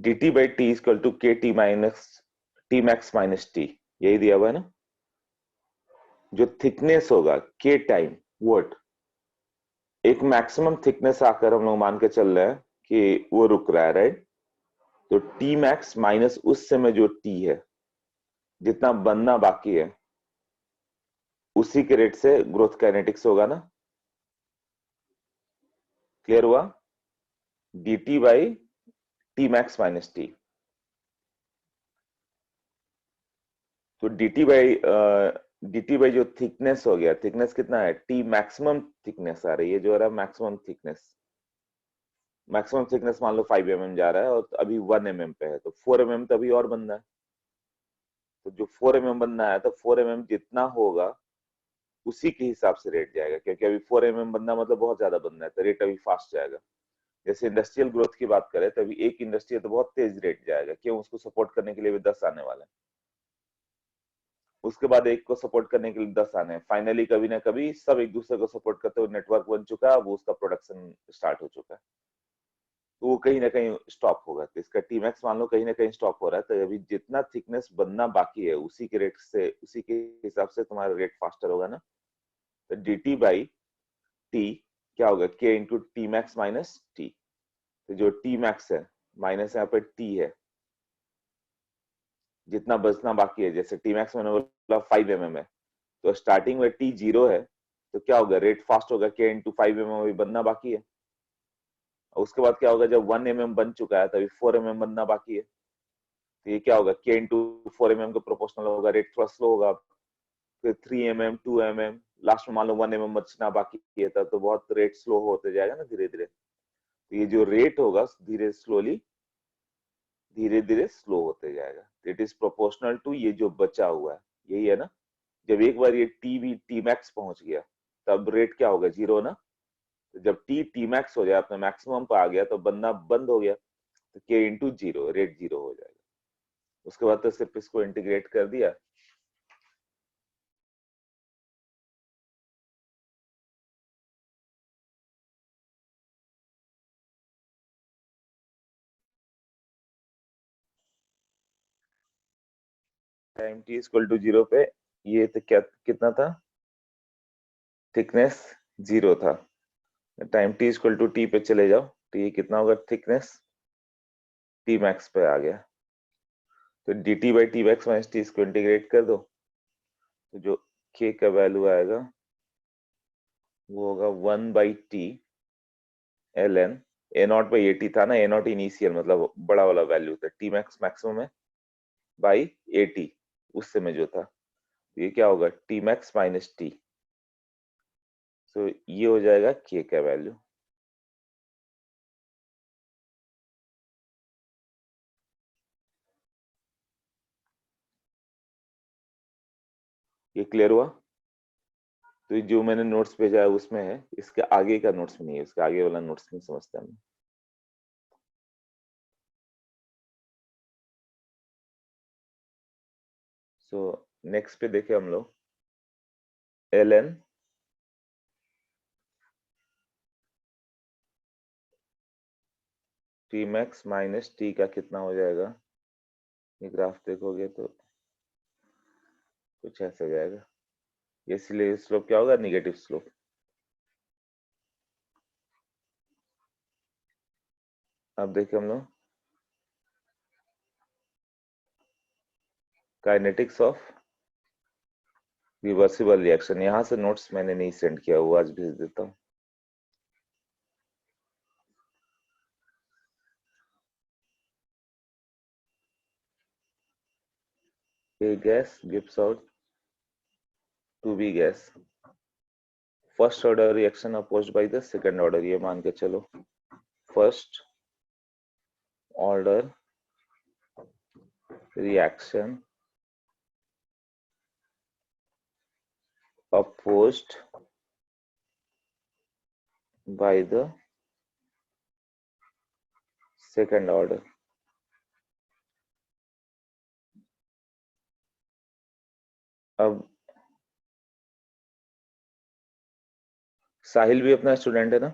dt by T equal to K T minus T max minus T, यही दिया हुआ है ना। जो थिकनेस होगा के टाइम वोट, एक मैक्सिमम थिकनेस आकर हम लोग मान के चल रहे हैं कि वो रुक रहा है, राइट। तो टी मैक्स माइनस उस समय जो टी है, जितना बनना बाकी है, उसी के रेट से ग्रोथ काइनेटिक्स होगा ना। क्लियर हुआ। dt by T max minus T. तो dt बाई जो थिकनेस हो गया, थिकनेस कितना है, टी मैक्सिमम थिकनेस आ रही है, जो आ रहा है मैक्सिमम थिकनेस। मैक्सिमम थिकनेस मान लो 5 mm जा रहा है और अभी 1 mm पे है, तो 4 mm तो अभी और बनना है। तो जो 4 mm बनना है, तो 4 mm जितना होगा उसी के हिसाब से रेट जाएगा, क्योंकि अभी 4 mm बनना मतलब बहुत ज्यादा बनना है, तो रेट अभी फास्ट जाएगा। जैसे इंडस्ट्रियल ग्रोथ की बात करें, तो अभी एक इंडस्ट्री है तो बहुत तेज रेट जाएगा, क्यों, उसको सपोर्ट करने के लिए भी 10 आने वाले हैं, उसके बाद एक को सपोर्ट करने के लिए 10 आने हैं, फाइनली कभी ना कभी सब एक दूसरे को सपोर्ट करते हुए नेटवर्क बन चुका है, वो उसका प्रोडक्शन स्टार्ट हो चुका है, तो वो कहीं ना कहीं स्टॉप होगा। तो इसका टी मैक्स मान लो कहीं ना कहीं स्टॉप हो रहा है, तो अभी जितना थिकनेस बनना बाकी है उसी के रेट से, उसी के हिसाब से तुम्हारा रेट फास्टर होगा ना। तो डी टी बाई टी क्या होगा, के into T max minus T. तो जो टी मैक्स है माइनस यहाँ पे टी है, जितना बचना बाकी है, जैसे टी मैक्स मैंने बोला 5 mm है, तो स्टार्टिंग में टी 0 है, तो क्या होगा, रेट फास्ट होगा, के इंटू 5 mm अभी बनना बाकी है। और उसके बाद क्या होगा, जब 1 mm बन चुका है तभी 4 mm बनना बाकी है, तो ये क्या होगा, के इंटू 4 mm के प्रोपोर्शनल होगा, रेट थोड़ा स्लो होगा। फिर 3 mm 2 mm, लास्ट में मान लो 1 mm बचना बाकी है, तब तो बहुत रेट स्लो होते जाएगा ना धीरे धीरे। तो ये जो रेट होगा धीरे धीरे स्लो होते जाएगा, इट इज प्रोपोर्शनल टू ये जो बचा हुआ है, यही है ना। जब एक बार ये टी मैक्स पहुंच गया, तब रेट क्या होगा, 0 ना। तो जब टी मैक्स हो जाए, अपने मैक्सिमम पर आ गया, तो बनना बंद हो गया, तो के इंटू 0, रेट 0 हो जाएगा। उसके बाद तो सिर्फ इसको इंटीग्रेट कर दिया। टाइम टी इक्वल टू 0 पे ये तो क्या, कितना था, थिकनेस 0 था। Time t equal to t पे चले जाओ, तो ये कितना होगा, थिकनेस टी मैक्स पे आ गया। तो D T by T max minus T, इसको इंटीग्रेट कर दो, तो जो के का वैल्यू आएगा वो होगा 1/t ln A not by a T था ना, ए नॉट इनिशियल मतलब बड़ा वाला वैल्यू था, टी मैक्स मैक्सिमम है बाई ए टी उस समय जो था, ये क्या होगा, टी मैक्स माइनस टी। सो ये हो जाएगा के का वैल्यू। ये क्लियर हुआ। तो जो मैंने नोट्स भेजा है उसमें है, इसके आगे का नोट्स में नहीं है, इसके आगे वाला नोट्स नहीं समझता मैं। सो नेक्स्ट पे देखे हम लोग, ln T max minus T का कितना हो जाएगा, ये ग्राफ देखोगे तो कुछ ऐसे जाएगा, इसलिए स्लोप क्या होगा, निगेटिव स्लोप। अब देखिए हम लोग काइनेटिक्स ऑफ रिवर्सिबल रिएक्शन, यहां से नोट्स मैंने नहीं सेंड किया, वो आज भेज देता हूँ। A gas gives out to B gas, first order reaction opposed bye the second order, ये मान के चलो first order reaction opposed by the second order। अब साहिल भी अपना स्टूडेंट है ना।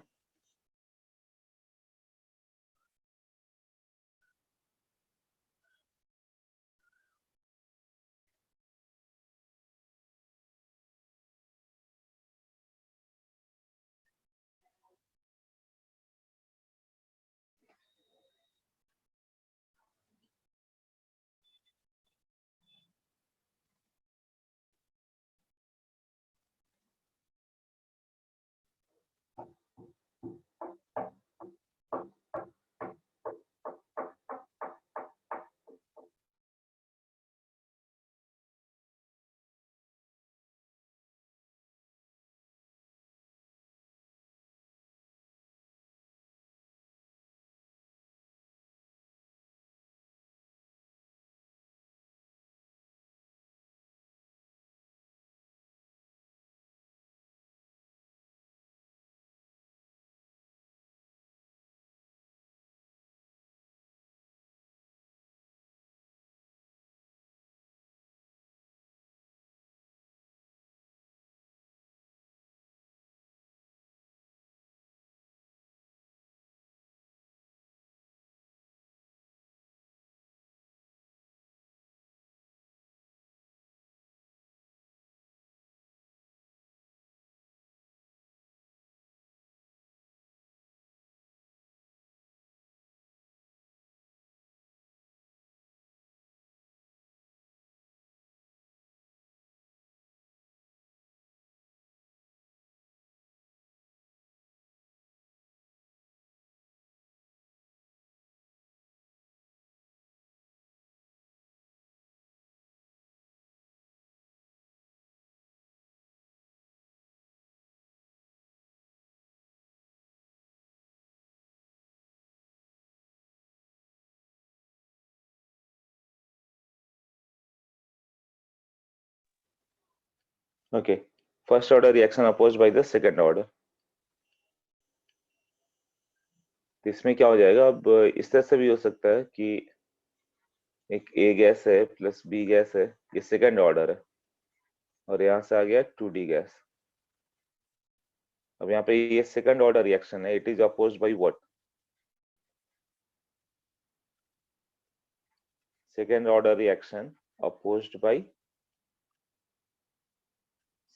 Okay, first order reaction opposed bye the second order. तो इसमें क्या हो जाएगा, अब इस तरह से भी हो सकता है कि एक ए गैस है प्लस बी गैस है, ये सेकंड ऑर्डर है, और यहाँ से आ गया 2D गैस। अब यहाँ पे ये सेकंड ऑर्डर रिएक्शन है, it is opposed by what? Second order reaction opposed bye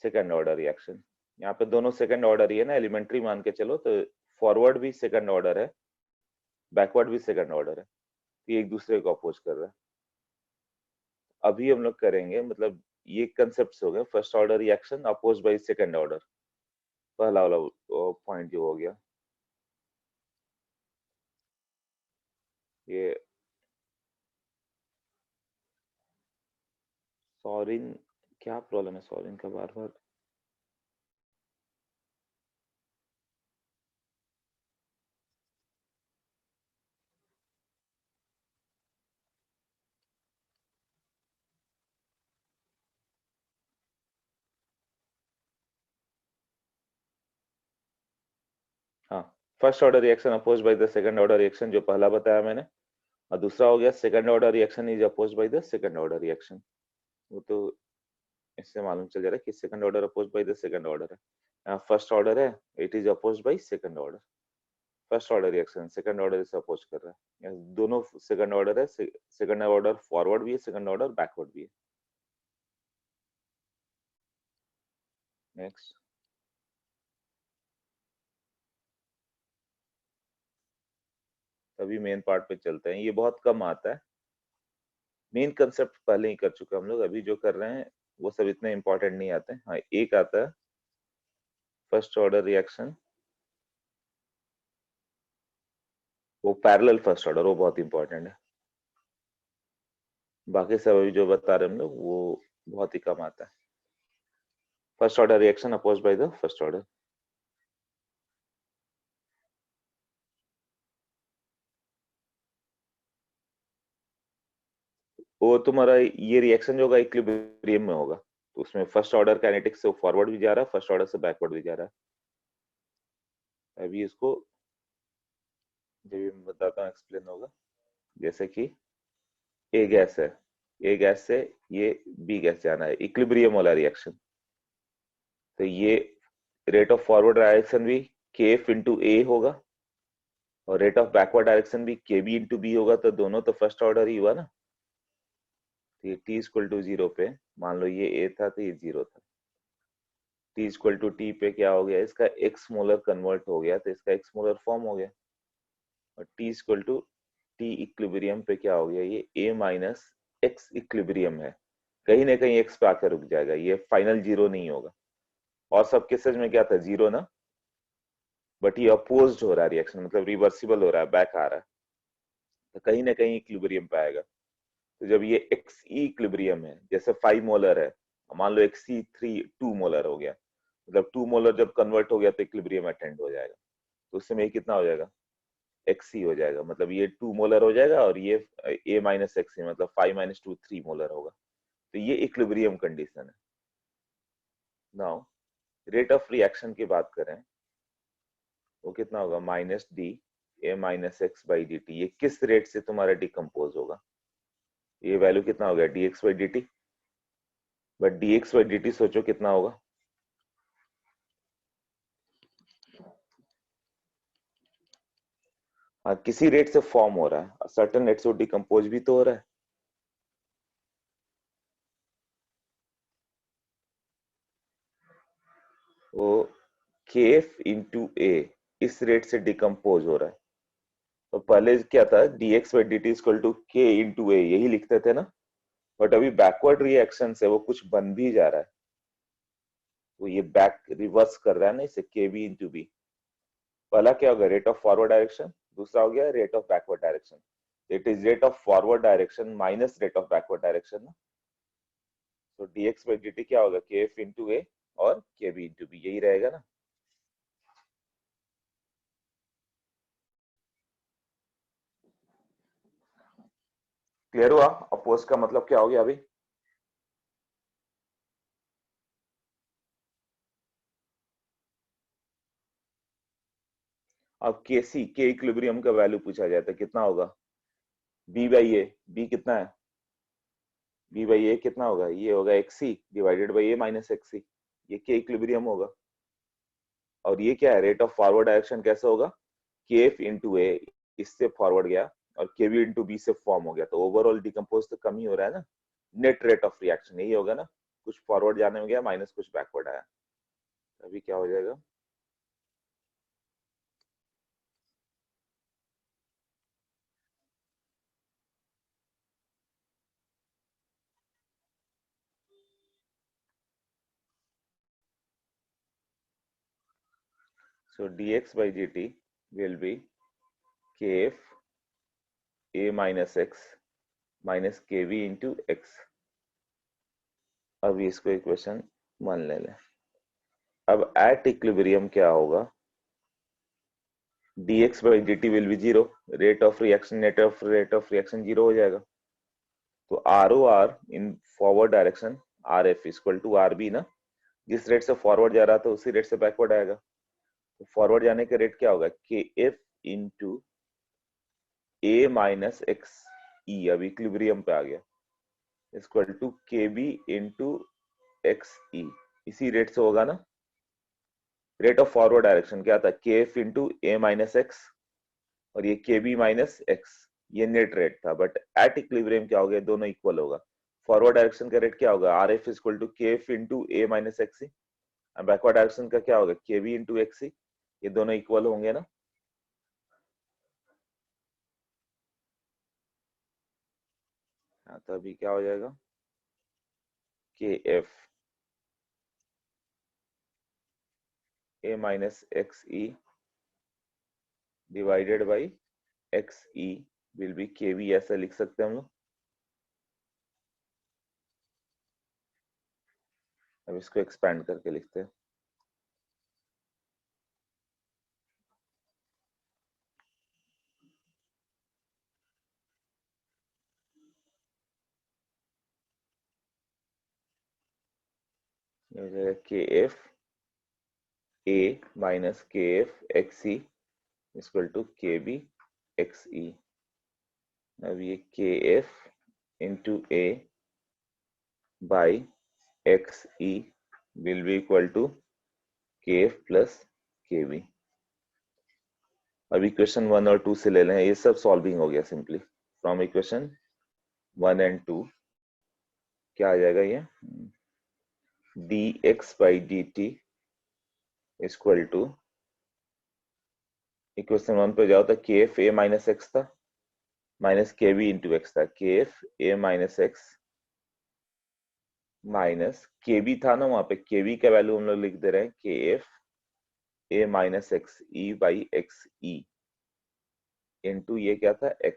second order reaction. यहाँ पे दोनों सेकंड ऑर्डर ही है ना, एलिमेंट्री मान के चलो तो फॉरवर्ड भी सेकंड ऑर्डर है, बैकवर्ड भी सेकंड ऑर्डर है, ये एक दूसरे को अपोज कर रहा है। अभी हम लोग करेंगे, मतलब ये कंसेप्ट हो गए, first order reaction oppose by second order, पहला वाला पॉइंट जो हो गया। ये सॉरिन, क्या प्रॉब्लम है सॉरिन का बार बार? हाँ, first order reaction oppose by the second order reaction, जो पहला बताया मैंने, और दूसरा हो गया second order reaction is oppose by the second order reaction. वो तो इससे मालूम चल जा रहा है कि second order oppose by the second order है। यहाँ फर्स्ट ऑर्डर है, it is oppose by second order. First order reaction second order से अपोज कर रहा है, यहाँ दोनों सेकंड ऑर्डर है, सेकंड ऑर्डर फॉरवर्ड भी है, सेकंड ऑर्डर बैकवर्ड भी है। नेक्स्ट, अभी मेन पार्ट पे चलते हैं, ये बहुत कम आता है, मेन कंसेप्ट पहले ही कर चुके हम लोग, अभी जो कर रहे हैं वो सब इतने इंपॉर्टेंट नहीं आते हैं। हाँ, एक आता है फर्स्ट ऑर्डर रिएक्शन, वो पैरेलल फर्स्ट ऑर्डर, वो बहुत इंपॉर्टेंट है। बाकी सब अभी जो बता रहे हम लोग वो बहुत ही कम आता है। First order reaction oppose by the first order. वो तुम्हारा ये रिएक्शन जो होगा इक्विलिब्रियम में होगा, तो उसमें फर्स्ट ऑर्डर काइनेटिक्स से फॉरवर्ड भी जा रहा है, फर्स्ट ऑर्डर से बैकवर्ड भी जा रहा है। अभी इसको जब भी मैं बताता हूँ एक्सप्लेन होगा। जैसे कि ए गैस है, ए गैस से ये बी गैस जाना है, इक्विलिब्रियम वाला रिएक्शन, तो ये रेट ऑफ फॉरवर्ड डायरेक्शन भी के एफ इंटू ए होगा, और रेट ऑफ बैकवर्ड डायरेक्शन भी के बी इंटू बी होगा, तो दोनों तो फर्स्ट ऑर्डर ही हुआ ना। तो ये टी इक्वल टू जीरो पे, मान लो ये ए था तो ये जीरो था, टी इक्वल टू टी पे क्या हो गया, इसका एक्स मोलर कन्वर्ट हो गया, तो इसका एक्स मोलर फॉर्म हो गया, और t equal to t equilibrium पे क्या हो गया, ये ए माइनस एक्स इक्विलिब्रियम है, कहीं ना कहीं एक्स पे आकर रुक जाएगा, ये फाइनल जीरो नहीं होगा। और सब केसेस में क्या था, जीरो ना, बट ये अपोज्ड हो रहा है रिएक्शन, मतलब रिवर्सिबल हो रहा है, बैक आ रहा है, तो कहीं ना कहीं इक्विलिब्रियम पे आएगा। तो जब ये एक्स इक्विलिब्रियम है, जैसे 5 मोलर है, मान लो एक्स सी 3 2 मोलर हो गया, मतलब 2 मोलर जब कन्वर्ट हो गया तो इक्विलिब्रियम अटेंड हो जाएगा, तो उस समय कितना हो जाएगा, एक्स सी हो जाएगा, मतलब ये 2 मोलर हो जाएगा, और ये ए माइनस एक्स सी, मतलब 5 माइनस 2 3 मोलर होगा, तो ये इक्विलिब्रियम कंडीशन है। नाउ रेट ऑफ रिएक्शन की बात करें, वो कितना होगा, minus D A minus x by D T, ये किस रेट से तुम्हारा डिकम्पोज होगा, ये वैल्यू कितना हो गया, D x by D T, but D x by D T सोचो कितना होगा, हाँ किसी रेट से फॉर्म हो रहा है, सर्टेन रेट से वो डिकम्पोज भी तो हो रहा है। वो के एफ इंटू ए इस रेट से डिकम्पोज हो रहा है, तो पहले क्या था, d x by D T equal to k into a, यही लिखते थे ना, बट अभी बैकवर्ड रिएक्शन से वो कुछ बन भी जा रहा है, वो ये बैक रिवर्स कर रहा है ना इसे, के बी इंटू बी। पहला क्या होगा, रेट ऑफ फॉरवर्ड डायरेक्शन, दूसरा हो गया rate of backward direction, it is rate of forward direction minus rate of backward direction ना, तो D x by D T क्या होगा, के एफ इंटू ए और के बी इंटू बी, यही रहेगा ना। क्लियर हुआ, अपोज का मतलब क्या हो गया अभी? अब के इक्विलिब्रियम का वैल्यू पूछा जाए तो कितना होगा, बी बाई ए, बी कितना है, बी बाई ए कितना होगा, ये होगा x e divided by A minus x e, ये के इक्विलिब्रियम होगा। और ये क्या है, रेट ऑफ फॉरवर्ड डायरेक्शन कैसे होगा, के एफ इंटू ए, इससे फॉरवर्ड गया और के बी इंटू बी से फॉर्म हो गया, तो ओवरऑल डिकम्पोज तो कम ही हो रहा है ना, नेट रेट ऑफ रिएक्शन यही होगा ना, कुछ फॉरवर्ड जाने में गया माइनस कुछ बैकवर्ड आया, अभी क्या हो जाएगा, so dx by dt will be kf a minus x minus kv into x। अब इसको इक्वेशन 1 ले लें। अब एट इक्विलिब्रियम क्या होगा, dx by dt will be 0, rate of reaction net of rate of reaction 0 हो जाएगा, तो ROR in forward direction RF equal to RB ना, जिस रेट से फॉरवर्ड जा रहा था उसी रेट से बैकवर्ड आएगा, तो फॉरवर्ड जाने का रेट क्या होगा, KF into A minus X E, अब इक्विलिब्रियम पे आ गया, equal to KB into X E, इसी रेट से होगा ना, रेट ऑफ फॉरवर्ड डायरेक्शन क्या था, KF into A minus x और ये KB माइनस एक्स, ये नेट रेट था, बट एट इक्विलिब्रियम क्या हो गया, दोनों इक्वल होगा, फॉरवर्ड डायरेक्शन का रेट क्या होगा, RF equal to KF into A minus x, backward direction का क्या होगा, KB इंटू एक्स, ये दोनों इक्वल होंगे ना, हाँ, तो अभी क्या हो जाएगा, KF A minus X E divided by x E will B KV, ऐसा लिख सकते हैं हम लोग। अब इसको एक्सपैंड करके लिखते हैं, ये हो जाएगा KF A minus KF X E equal to KB X E. अब ये KF into A by x E will be equal to KF plus KB। अब इक्वेशन 1 और 2 से ले लें, ये सब सॉल्विंग हो गया सिंपली, फ्रॉम इक्वेशन 1 एंड 2 क्या आ जाएगा, ये dx by dt equal to, equation 1 पे जाओ तो KF A माइनस एक्स था माइनस KB इंटू एक्स था, KF A minus x minus KB था ना, वहां पे KB का वैल्यू हम लोग लिख दे रहे हैं KF A minus X E by x E into ये क्या था x,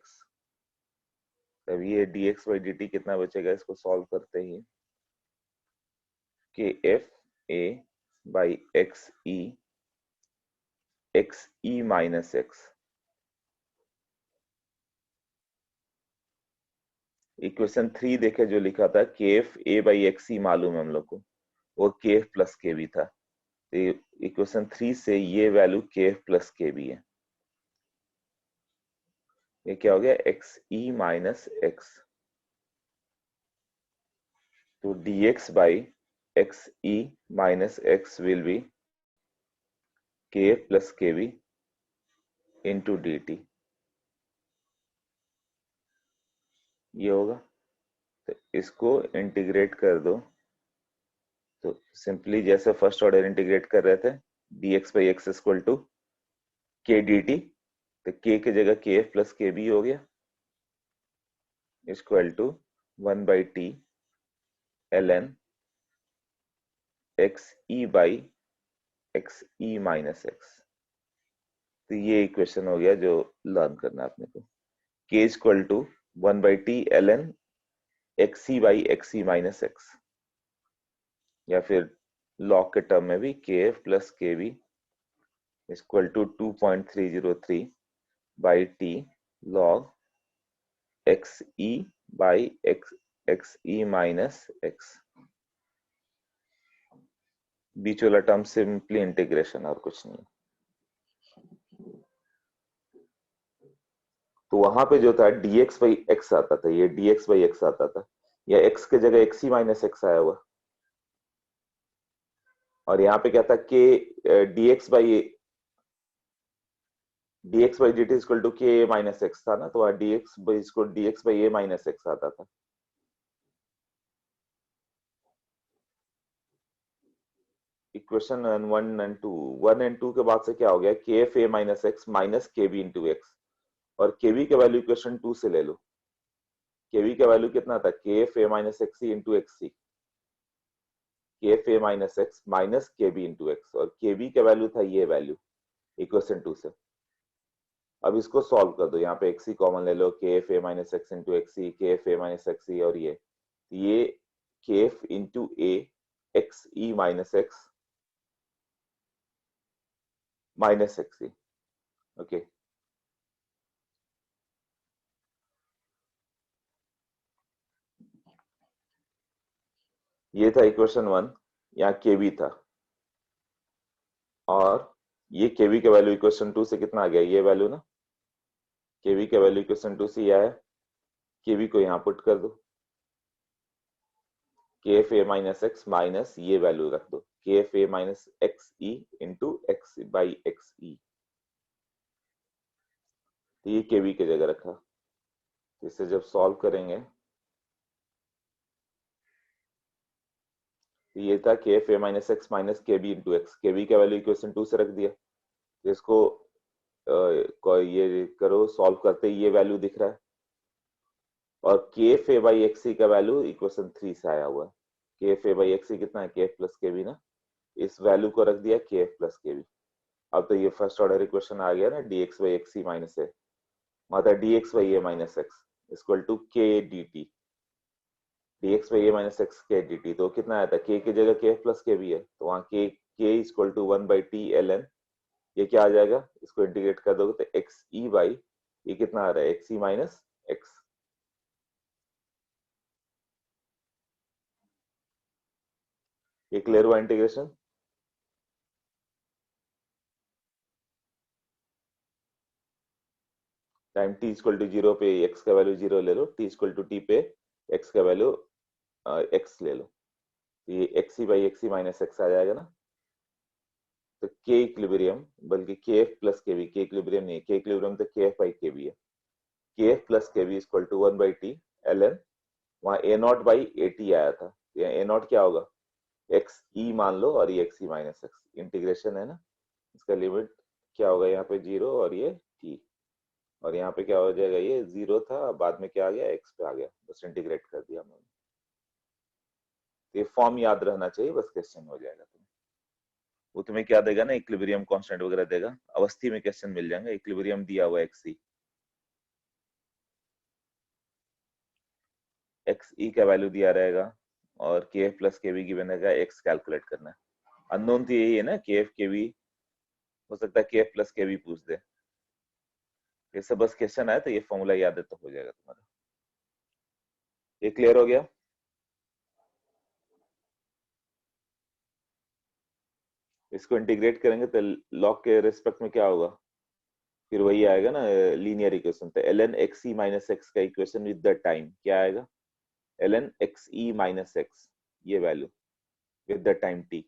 तब ये dx बाई dt कितना बचेगा, इसको सॉल्व करते ही KF A by x E minus x, equation 3 देखे जो लिखा था KF A बाई एक्स ई मालूम है हम लोग को, वो KF प्लस KB था, तो इक्वेशन 3 से ये वैल्यू KF प्लस KB है, ये क्या हो गया एक्स ई माइनस एक्स, तो dx by x E minus x will be KF plus KB into dt, ये होगा, तो इसको इंटीग्रेट कर दो, तो सिंपली जैसे फर्स्ट ऑर्डर इंटीग्रेट कर रहे थे dx by x equal to k dt, तो k की जगह KF प्लस KB हो गया equal to 1 by T ln x E by x E minus x, तो ये इक्वेशन हो गया जो लर्न करना है अपने को, k equal to 1 by T ln x E by x E minus X, या फिर लॉग के टर्म में भी KF plus KB equal to 2.303 by T log X E by x E minus X, बीच वाला टर्म सिंपली इंटीग्रेशन और कुछ नहीं। तो वहां पे जो था dx बाई एक्स आता था, ये dx बाई एक्स आता था, या x के जगह x ही माइनस एक्स आया हुआ, और यहाँ पे क्या था k dx by dt equal to k minus x था ना, तो वहाँ dx by a minus x आता था। इक्वेशन 1 एंड 2 के बाद से क्या हो गया, के F A minus x minus K B into X, और के बी का वैल्यू इक्वेशन 2 से ले लो। के बी का वैल्यू कितना था, K F A minus X C into X C, K F A minus x minus K B into X, और के बी का वैल्यू था ये वैल्यू इक्वेशन 2 से। अब इसको सॉल्व कर दो, यहाँ पे एक्स सी कॉमन ले लो, K F A minus X into X C, K F A minus X C, और ये K F into A X E minus x minus X C. Okay, ये था इक्वेशन 1, यहाँ के बी था, और ये केवी का वैल्यू इक्वेशन 2 से कितना आ गया, ये वैल्यू ना, केवी का वैल्यू इक्वेशन 2 से यह है, केवी को यहाँ पुट कर दो, K F A minus x minus ये वैल्यू रख दो, K F A minus X E into X by x E, तो ये केवी की जगह रखा। तो इसे जब सॉल्व करेंगे तो ये था K F A minus x minus K B into x, के बी का वैल्यू इक्वेशन 2 से रख दिया, तो इसको ये करो, सॉल्व करते ही ये वैल्यू दिख रहा है, और के एफ ए बाई एक्स सी का वैल्यू इक्वेशन 3 से आया हुआ है, k F A by X सी कितना है, के एफ प्लस के बी ना, इस वैल्यू को रख दिया के एफ प्लस के बी। अब तो ये फर्स्ट ऑर्डर इक्वेशन आ गया ना, dx by X C minus A, मतलब dx by A minus x equal to K D T, dx by A minus X K D T, तो कितना आया था, k की जगह के एफ प्लस के बी है, तो वहाँ k equal to 1 by t l n, ये क्या आ जाएगा, इसको इंटीग्रेट कर दोगे तो एक्स ई बाई, ये कितना आ रहा है, एक्स ई माइनस एक्स। ये क्लियर हुआ integration. Time t equal to 0 पे x का वैल्यू 0 ले लो, t इक्वल टू t पे x का वैल्यू x ले लो, तो ये x E by x E minus X आ जाएगा ना, तो k इक्विलिब्रियम, बल्कि के एफ प्लस के बी, के इक्विलिब्रियम नहीं है, के इक्विलिब्रियम तो के एफ बाई के बी है, के एफ प्लस के b equal to 1 by t l n, वहां a not by a t आया था, ए नॉट क्या होगा, एक्स ई मान लो, और ये एक्स ई माइनस एक्स, इंटीग्रेशन है ना, इसका लिमिट क्या होगा, यहाँ पे 0 और ये t, और यहाँ पे क्या हो जाएगा, ये 0 था, बाद में क्या आ गया, x पे आ गया, बस इंटीग्रेट कर दिया हमने। तो ये फॉर्म याद रहना चाहिए, बस क्वेश्चन हो जाएगा तुम्हें। वो तुम्हें क्या देगा ना, इक्विलिब्रियम कांस्टेंट वगैरह देगा, अवस्थी में क्वेश्चन मिल जाएंगे, इक्विलिब्रियम दिया हुआ एक्स ई, एक्स ई का वैल्यू दिया रहेगा, और के एफ प्लस के बी की बनेगा, एक्स कैलकुलेट करना है, अननोन तो यही है ना, के एफ के बी, हो सकता है के एफ प्लस के बी पूछ दे, ये सब बस क्वेश्चन आए तो ये फॉर्मूला याद है तो हो जाएगा तुम्हारा। ये क्लियर हो गया। इसको इंटीग्रेट करेंगे तो लॉग के रिस्पेक्ट में क्या होगा, फिर वही आएगा ना, लीनियर इक्वेशन, तो एल एन एक्स ई माइनस एक्स का इक्वेशन विद द टाइम क्या आएगा, एल एन एक्स ई माइनस एक्स, ये value with the time T.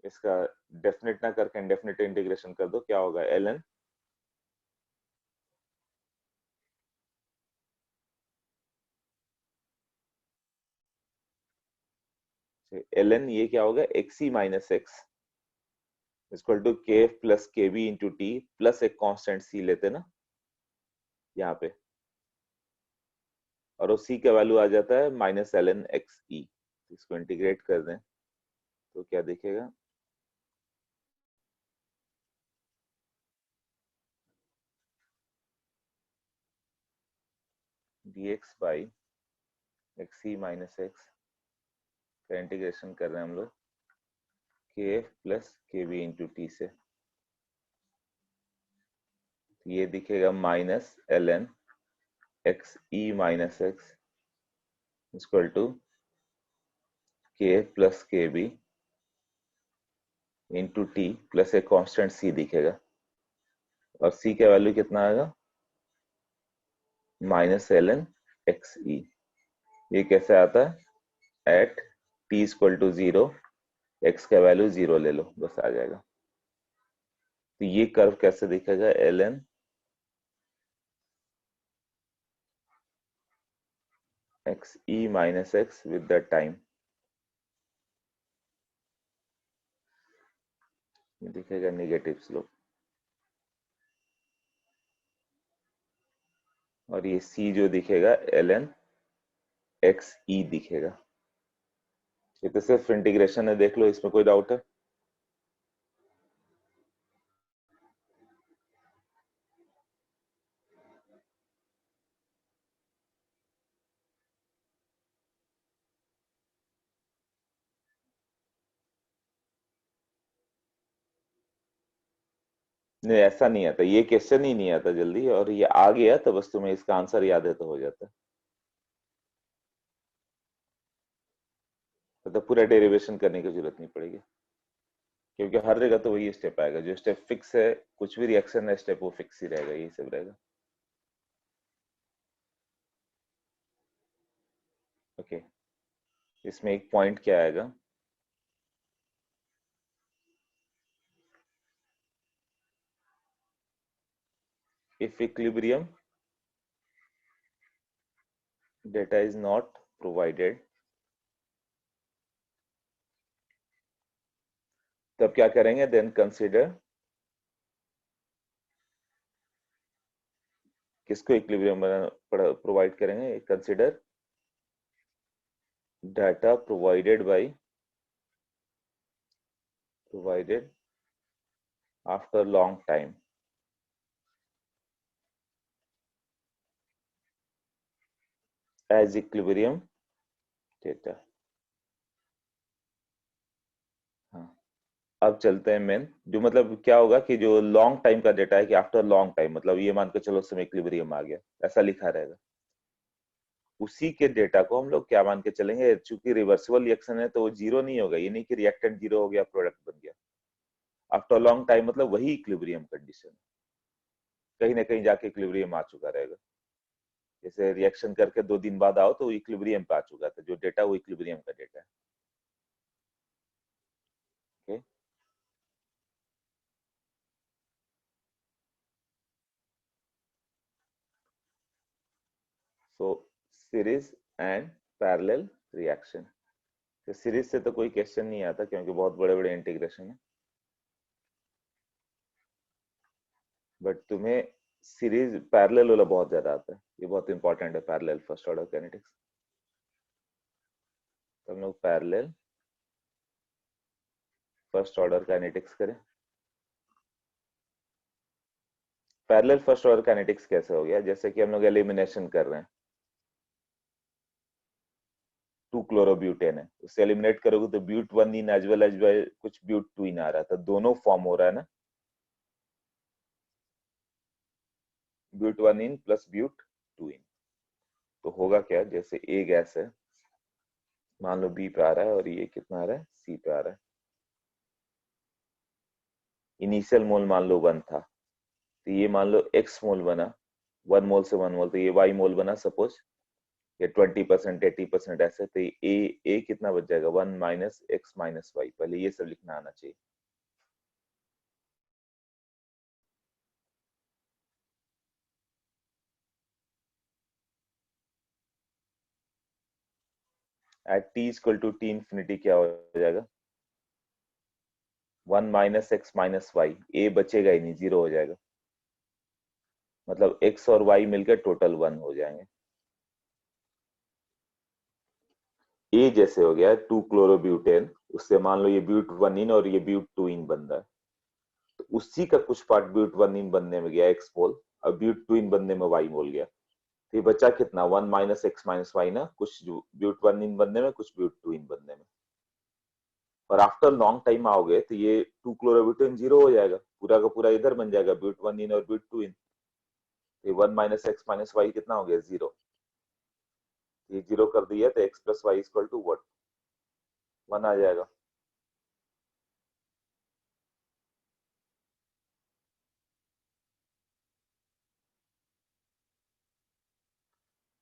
इसका डेफिनेट ना करके इंडेफिनेट इंटीग्रेशन कर दो, क्या होगा, एल एन ये क्या होगा, x E minus x equal to k F plus के बी इंटू टी, प्लस एक कांस्टेंट सी लेते ना यहाँ पे, और उसी का वैल्यू आ जाता है माइनस एल एन एक्स ई, इसको इंटीग्रेट कर दें तो क्या दिखेगा, dx by x E minus X का इंटीग्रेशन कर रहे हैं हम लोग, के एफ प्लस के बी इंटू टी से, ये दिखेगा minus L n x E minus x equal to के प्लस के बी इंटू टी प्लस एक कांस्टेंट सी दिखेगा, और सी का वैल्यू कितना आएगा, माइनस एल एन एक्स ई। ये कैसे आता है, at t equal to 0 x का वैल्यू 0 ले लो, बस आ जाएगा। तो ये कर्व कैसे दिखेगा, l n x E minus x with the time, दिखेगा निगेटिव स्लोप, और ये सी जो दिखेगा एल एन एक्स ई दिखेगा। ये तो सिर्फ इंटीग्रेशन है, देख लो, इसमें कोई डाउट है? नहीं, ऐसा नहीं आता, ये क्वेश्चन ही नहीं आता जल्दी, और ये आ गया तो बस तुम्हें इसका आंसर याद है तो हो जाता है। तो पूरा डेरिवेशन करने की जरूरत नहीं पड़ेगी, क्योंकि हर जगह तो वही स्टेप आएगा, जो स्टेप फिक्स है, कुछ भी रिएक्शन है स्टेप वो फिक्स ही रहेगा, यही सब रहेगा। ओके, इसमें एक पॉइंट क्या आएगा, if equilibrium data is not provided, तब क्या करेंगे, देन कंसीडर, किसको इक्विलिब्रियम प्रोवाइड करेंगे, consider data provided after long time as equilibrium data। हाँ, अब चलते हैं मेन, जो मतलब क्या होगा कि जो लॉन्ग टाइम का डेटा है, कि आफ्टर लॉन्ग टाइम, मतलब ये मान के चलो उस समय इक्विलिब्रियम आ गया, ऐसा लिखा रहेगा। उसी के डेटा को हम लोग क्या मान के चलेंगे, चूंकि रिवर्सिबल रिएक्शन है तो वो जीरो नहीं होगा, ये नहीं कि रिएक्टेंट जीरो हो गया प्रोडक्ट बन गया। आफ्टर लॉन्ग टाइम मतलब वही इक्विलिब्रियम कंडीशन, कहीं ना कहीं जाके इक्विलिब्रियम आ चुका रहेगा। जैसे रिएक्शन करके 2 दिन बाद आओ तो इक्विलिब्रियम पे आ चुका था, जो डेटा वो इक्विलिब्रियम का डेटा है। Okay, so series and parallel reaction. तो सीरीज से तो कोई क्वेश्चन नहीं आता, क्योंकि बहुत बड़े बड़े इंटीग्रेशन है, बट तुम्हें सीरीज पैरेलल वाला बहुत ज्यादा आता है, ये बहुत इंपॉर्टेंट है, पैरेलल फर्स्ट ऑर्डर काइनेटिक्स। तो हम लोग पैरेलल फर्स्ट ऑर्डर काइनेटिक्स करें। पैरेलल फर्स्ट ऑर्डर काइनेटिक्स कैसे हो गया, जैसे कि हम लोग एलिमिनेशन कर रहे हैं, 2 क्लोरोब्यूटेन है, उससे एलिमिनेट करोगे तो but one ene as well as कुछ ब्यूट टू इन आ रहा था, दोनों फॉर्म हो रहा है ना, but one ene plus but two ene. तो होगा क्या, जैसे ए गैस है, मान लो बी पे आ रहा है, और ये कितना आ रहा है, सी पे आ रहा है। इनिशियल मोल मान लो 1 था, तो ये मान लो एक्स मोल बना, 1 मोल से 1 मोल, तो ये वाई मोल बना सपोज, ये 20% 80% ऐसे, तो ए कितना बच जाएगा, 1 माइनस एक्स माइनस वाई, पहले ये सब लिखना आना चाहिए। At t equal to t infinity क्या हो जाएगा, 1 minus x minus y, a बचेगा ही नहीं, 0 हो जाएगा, मतलब एक्स और वाई मिलकर टोटल 1 हो जाएंगे। ए जैसे हो गया 2 क्लोरोब्यूटेन, उससे मान लो ये ब्यूट वन इन और ये ब्यूट टू इन बन रहा है, तो उसी का कुछ पार्ट ब्यूट वन इन बनने में गया एक्स मोल, और ब्यूट टू इन बनने में वाई मोल गया, तो ये बचा कितना, 1 माइनस एक्स माइनस वाई ना, कुछ ब्यूट वन इन बनने में, कुछ ब्यूट टू इन बनने में। और आफ्टर लॉन्ग टाइम आओगे तो ये 2 क्लोरोब्यूटेन 0 हो जाएगा, पूरा का पूरा इधर बन जाएगा, ब्यूट वन इन और ब्यूट टू इन। ये 1 माइनस एक्स माइनस वाई कितना हो गया 0, ये 0 कर दिया तो x plus y equal to what 1 आ जाएगा।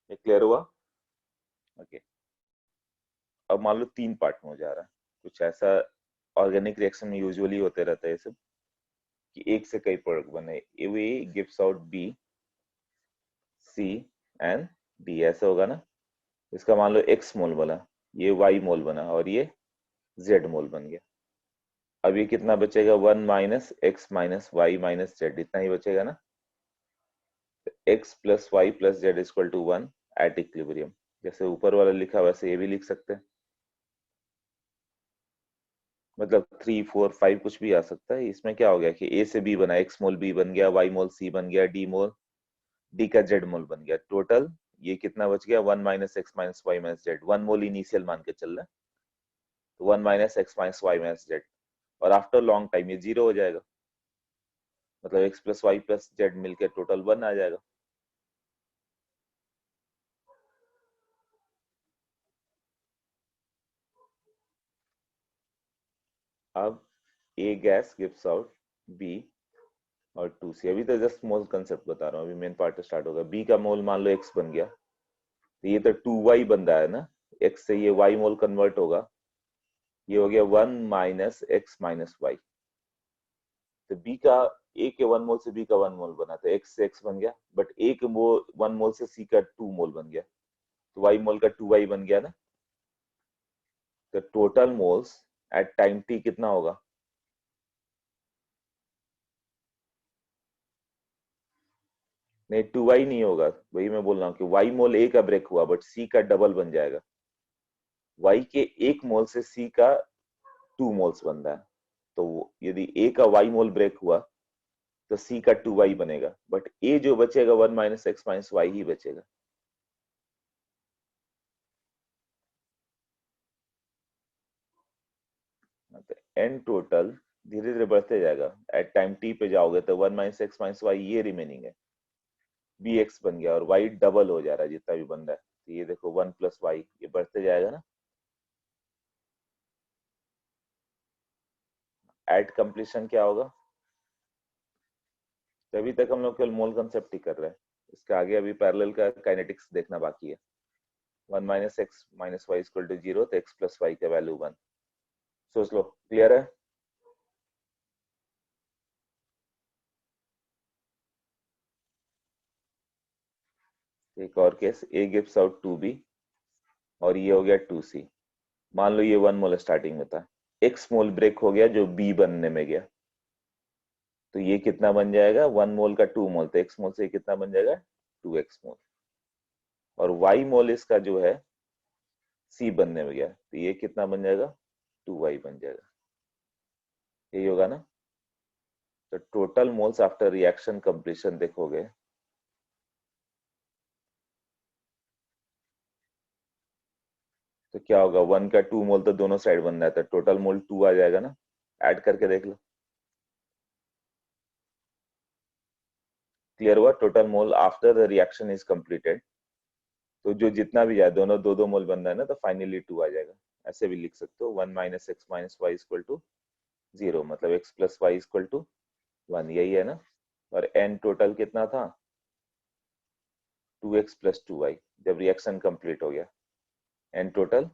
ये क्लियर हुआ? ओके। अब मान लो 3 पार्ट में हो जा रहा है, कुछ ऐसा ऑर्गेनिक रिएक्शन में यूजुअली होते रहता है ये सब कि एक से कई प्रोडक्ट बने, a gives out b c and d, ऐसा होगा ना। इसका मान लो एक्स मोल बना, ये वाई मोल बना और ये जेड मोल बन गया। अब ये कितना बचेगा 1 minus x minus y minus z, इतना ही बचेगा ना। X plus y plus z equal to 1 at equilibrium. जैसे ऊपर वाला लिखा वैसे ये भी लिख सकते हैं, मतलब 3 4 5 कुछ भी आ सकता है। इसमें क्या हो गया कि ए से बी बना, एक्स मोल बी बन गया, वाई मोल सी बन गया, डी का जेड मोल बन गया। टोटल ये कितना बच गया 1 minus x minus y minus z, 1 mole initial मान के चल रहा है, तो 1 minus x minus y minus z, और आफ्टर लॉन्ग टाइम ये 0 हो जाएगा, मतलब x plus y plus z मिलकर टोटल 1 आ जाएगा। अब a gas gives out b और 2C, अभी तो जस्ट मोल कंसेप्ट बता रहा हूँ, अभी मेन पार्ट स्टार्ट होगा। बी का मोल मान लो एक्स बन गया, तो ये तो 2y बन रहा है ना, एक्स से ये y मोल कन्वर्ट होगा, ये हो गया 1 माइनस एक्स माइनस वाई। तो बी का ए के 1 मोल से बी का 1 मोल बना, तो एक्स से एक्स बन गया, बट ए के 1 मोल से सी का 2 मोल बन गया, तो y मोल का 2y बन गया ना। तो total moles at time t कितना होगा? नहीं 2y नहीं होगा, वही मैं बोल रहा हूँ कि y मोल ए का ब्रेक हुआ बट सी का डबल बन जाएगा। y के 1 मोल से सी का 2 मोल्स बन रहा है, तो यदि ए का y मोल ब्रेक हुआ तो सी का 2y बनेगा, बट ए जो बचेगा 1 माइनस एक्स माइनस वाई ही बचेगा। एन टोटल धीरे धीरे बढ़ते जाएगा, एट टाइम टी पे जाओगे तो 1 माइनस एक्स माइनस वाई ये रिमेनिंग है, बी एक्स बन गया और वाई डबल हो जा रहा है जितना भी बन रहा है, तो ये देखो 1 प्लस वाई ये बढ़ते जाएगा ना। एट कंप्लीशन क्या होगा? तो अभी तक हम लोग केवल मोल कंसेप्ट ही कर रहे हैं, इसके आगे अभी पैरेलल का काइनेटिक्स देखना बाकी है। 1 minus x minus y equal to 0, तो एक्स प्लस वाई का वैल्यू 1। सोच लो, क्लियर है? एक और केस, ए गिव्स आउट 2b और ये हो गया 2c। मान लो ये 1 मोल स्टार्टिंग में था, एक्स मोल ब्रेक हो गया जो बी बनने में गया, तो ये कितना बन जाएगा 1 मोल का 2 मोल, तो एक्स मोल से कितना बन जाएगा 2x मोल, और y मोल इसका जो है सी बनने में गया, तो ये कितना बन जाएगा 2y बन जाएगा। यही होगा ना। तो total moles after reaction completion देखोगे तो क्या होगा, 1 का 2 मोल तो दोनों साइड बन रहा है, तो टोटल मोल 2 आ जाएगा ना। ऐड करके देख लो, क्लियर हुआ? Total mole after the reaction is completed, तो जो जितना भी जाए दोनों दो दो मोल बन रहा है ना, तो फाइनली 2 आ जाएगा। ऐसे भी लिख सकते हो 1 minus x minus y equal to 0, मतलब x plus y equal to 1, यही है ना। और एन टोटल कितना था 2x प्लस 2y, जब रिएक्शन कंप्लीट हो गया, n total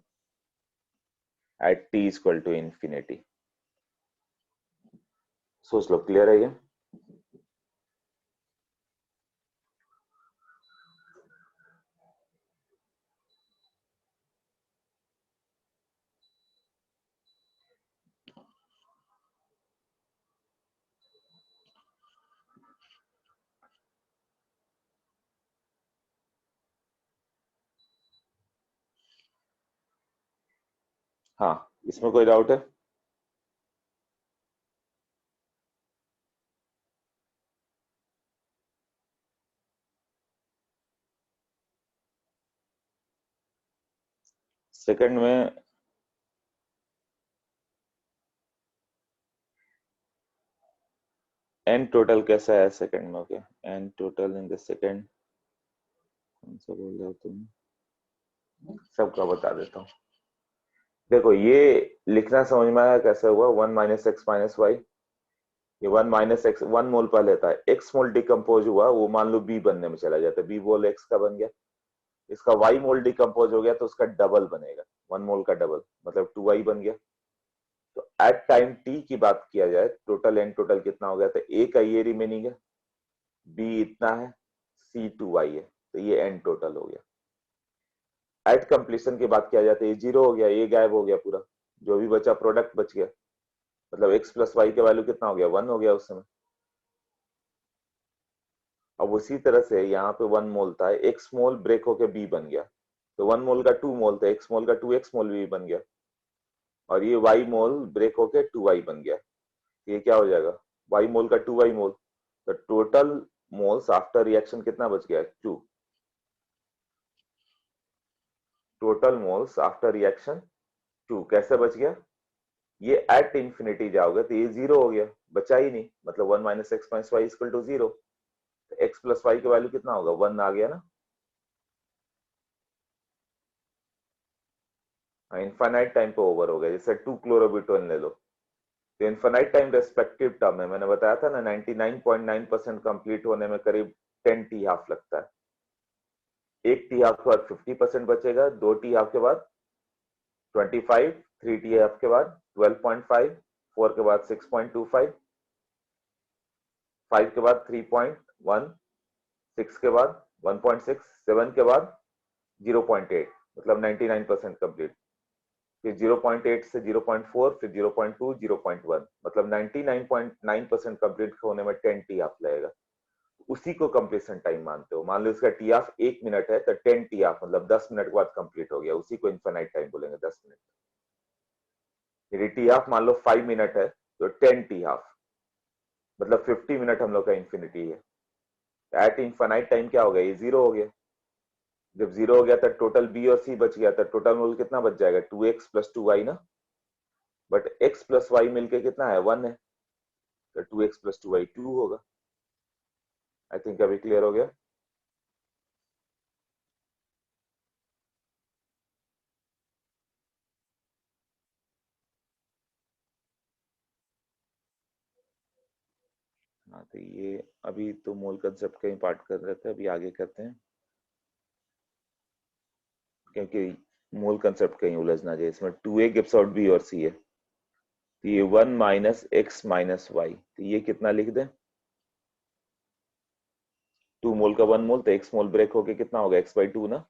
at t equal to infinity. सोच लो, क्लियर है ये? हाँ, इसमें कोई डाउट है? सेकंड में एन टोटल कैसा है सेकंड में? Okay, n total in the second कौन सा बोल रहे हो तुम? सबका बता देता हूँ। देखो ये लिखना समझ में आया कैसे हुआ? 1 माइनस एक्स माइनस वाई, ये 1 माइनस एक्स 1 मोल पर लेता है, एक्स मोल डिकम्पोज हुआ, वो मान लो बी बनने में चला जाता है, बी मोल एक्स का बन गया, इसका वाई मोल डिकम्पोज हो गया तो उसका डबल बनेगा, 1 मोल का डबल मतलब 2y बन गया। तो एट टाइम टी की बात किया जाए, टोटल एन टोटल कितना हो गया? तो ए का ये रिमेनिंग है, बी इतना है, सी 2y है, तो ये एन टोटल हो गया। एट कंप्लीशन की बात किया जाए तो ये जीरो हो गया, ये गायब हो गया पूरा, जो भी बचा प्रोडक्ट बच गया, मतलब x प्लस वाई का वैल्यू कितना हो गया? 1 हो गया उस समय। अब उसी तरह से यहाँ पे 1 मोल था, x मोल ब्रेक होके b बन गया, तो 1 मोल का 2 मोल था, x मोल का 2x मोल भी बन गया, और ये y मोल ब्रेक होके 2y बन गया, ये क्या हो जाएगा? y मोल का 2y मोल, तो टोटल मोल्स आफ्टर रिएक्शन कितना बच गया? 2। टोटल मोल्स आफ्टर रिएक्शन 2 कैसे बच गया? ये एट इंफिनिटी जाओगे तो ये जीरो हो गया, बचा ही नहीं, मतलब 1 minus x minus y equal to zero, x plus y की वैल्यू कितना होगा? 1 आ गया ना। इनफाइनाइट टाइम पे ओवर हो गया, जैसे 2 क्लोरोबिटोन ले लो, तो इनफाइनाइट टाइम रेस्पेक्टिव टर्म है, मैंने बताया था ना 99.9% कंप्लीट होने में करीब 10 टी हाफ लगता है, एक टी हाफ के बाद 50% बचेगा, दो टी हाफ के बाद 25, थ्री टी हाफ के बाद 12.5, फोर के बाद 6.25, 5 के बाद 3.1, 6 के बाद 1.6, 7 के बाद 0.8, मतलब 99% कंप्लीट, फिर 0.8 से 0.4, फिर 0.2, 0.1, मतलब 99.9% कंप्लीट होने में 10 टी हाफ लगेगा। उसी को कंप्लीशन टाइम मानते हो, मान लो इसका टी हाफ 1 मिनट है तो 10 टी हाफ मतलब 10 मिनट के बाद कंप्लीट हो गया, उसी को इनफाइनाइट टाइम बोलेंगे, 10 मिनट। यदि टी हाफ मान लो 5 मिनट है तो 10 टी हाफ मतलब 50 मिनट हम लोग का इंफिनिटी है। एट इनफाइनाइट टाइम क्या हो गया? ये जीरो हो गया, जब जीरो हो गया तो टोटल बी और सी बच गया, तो टोटल मोल कितना बच जाएगा? 2x प्लस 2y ना, बट x प्लस वाई मिलके कितना है? 1 है, तो 2x प्लस 2y 2 होगा। आई थिंक अभी क्लियर हो गया। हाँ तो ये अभी तो मोल कंसेप्ट का ही पार्ट कर रहे थे, अभी आगे करते हैं, क्योंकि मोल कंसेप्ट कहीं उलझना चाहिए, इसमें 2a गिव्स आउट b और c है, तो ये 1 माइनस एक्स माइनस वाई, तो ये कितना लिख दें? 2 मोल का 1 मोल, तो x मोल ब्रेक होके कितना होगा? x बाई 2 ना,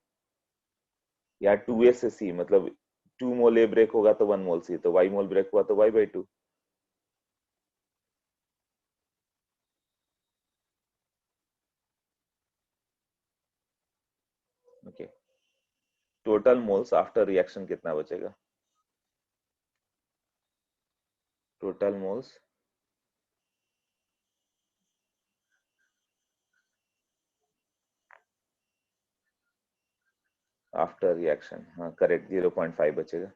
या 2a से c, मतलब 2 मोल a ब्रेक होगा तो 1 मोल c, तो y मोल ब्रेक हुआ तो y by 2। Okay, total moles after reaction कितना बचेगा? टोटल मोल्स आफ्टर रिएक्शन, हाँ करेक्ट, 0.5 बचेगा।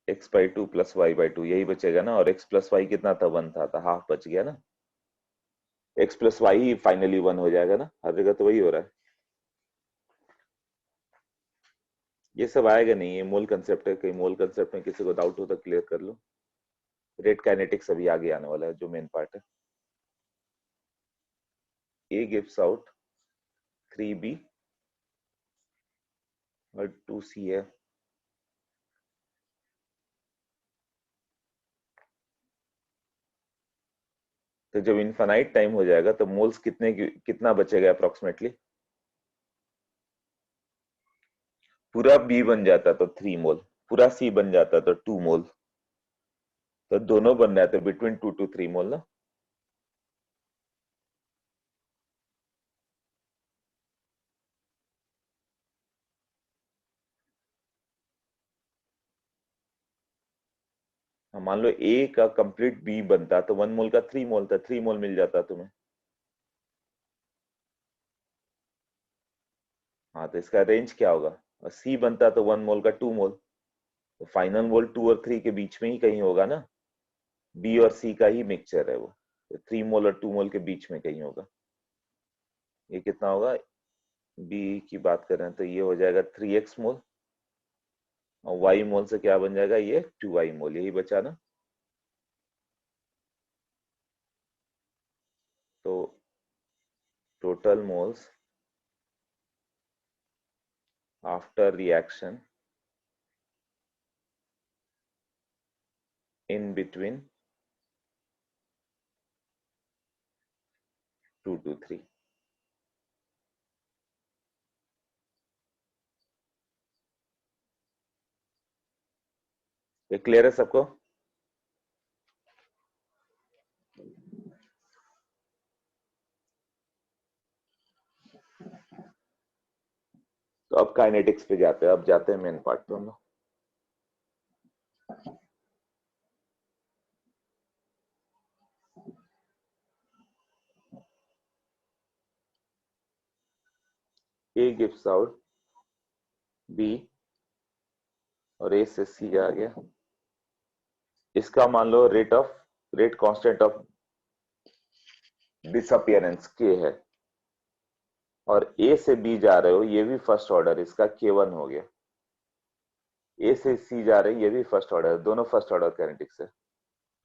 x by 2 plus y by 2 यही बचेगा ना, और x प्लस वाई कितना था? 1 था, तो हाफ बच गया ना, x plus why he finally 1 हो जाएगा ना, हर जगह तो वही हो रहा है। ये सब आएगा नहीं, ये मोल कंसेप्ट है, कहीं मोल कंसेप्ट में किसी को डाउट हो तो क्लियर कर लो। रेट काइनेटिक्स अभी आगे आने वाला है, जो मेन पार्ट है। a gives out 3b और 2c है, तो जब इनफाइनाइट टाइम हो जाएगा तो मोल्स कितना बचेगा अप्रोक्सीमेटली? पूरा b बन जाता तो 3 मोल, पूरा c बन जाता तो 2 मोल, तो दोनों बन रहे थे बिटवीन 2 to 3 मोल ना। हाँ, मान लो ए का कंप्लीट बी बनता तो 1 मोल का 3 मोल था, 3 मोल मिल जाता तुम्हें। हाँ तो इसका रेंज क्या होगा? और सी बनता तो 1 मोल का 2 मोल, तो फाइनल मोल 2 और 3 के बीच में ही कहीं होगा ना, बी और सी का ही मिक्सचर है वो, तो 3 मोल और 2 मोल के बीच में कहीं होगा। ये कितना होगा, बी की बात करें तो ये हो जाएगा 3x मोल, और वाई मोल से क्या बन जाएगा, ये 2y मोल, यही बचा ना। तो total moles after reaction in between 2 to 3। ये क्लियर है सबको? तो अब काइनेटिक्स पे जाते हैं, अब जाते हैं मेन पार्ट पे हम लोग। ए गिव्स आउट बी और ए से सी आ गया, इसका मान लो रेट कांस्टेंट ऑफ डिसअपियरेंस के है, और ए से बी जा रहे हो, ये भी फर्स्ट ऑर्डर, इसका K1 हो गया। ए से सी जा रहे हैं, ये भी फर्स्ट ऑर्डर, दोनों फर्स्ट ऑर्डर काइनेटिक्स है।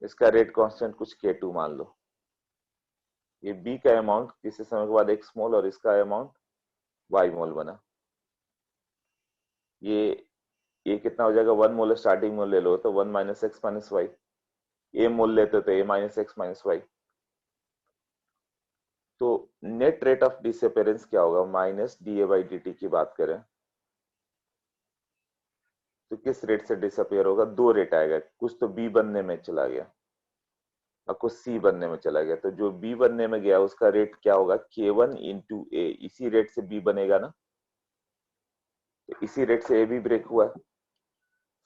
इसका रेट कांस्टेंट कुछ K2 मान लो। ये बी का अमाउंट किसी समय के बाद x मोल और इसका अमाउंट y मोल बना। ये कितना हो जाएगा, 1 मोल स्टार्टिंग मोल ले लो तो 1 माइनस एक्स माइनस वाई, ए मोल लेते तो ए माइनस एक्स माइनस वाई। तो नेट रेट ऑफ डिसअपियरेंस क्या होगा, minus D A by D T की बात करें तो किस रेट से डिसअपियर होगा, दो रेट आएगा, कुछ तो बी बनने में चला गया और कुछ सी बनने में चला गया। तो जो बी बनने में गया उसका रेट क्या होगा, K1 इंटू ए, इसी रेट से बी बनेगा ना, तो इसी रेट से ए भी ब्रेक हुआ है,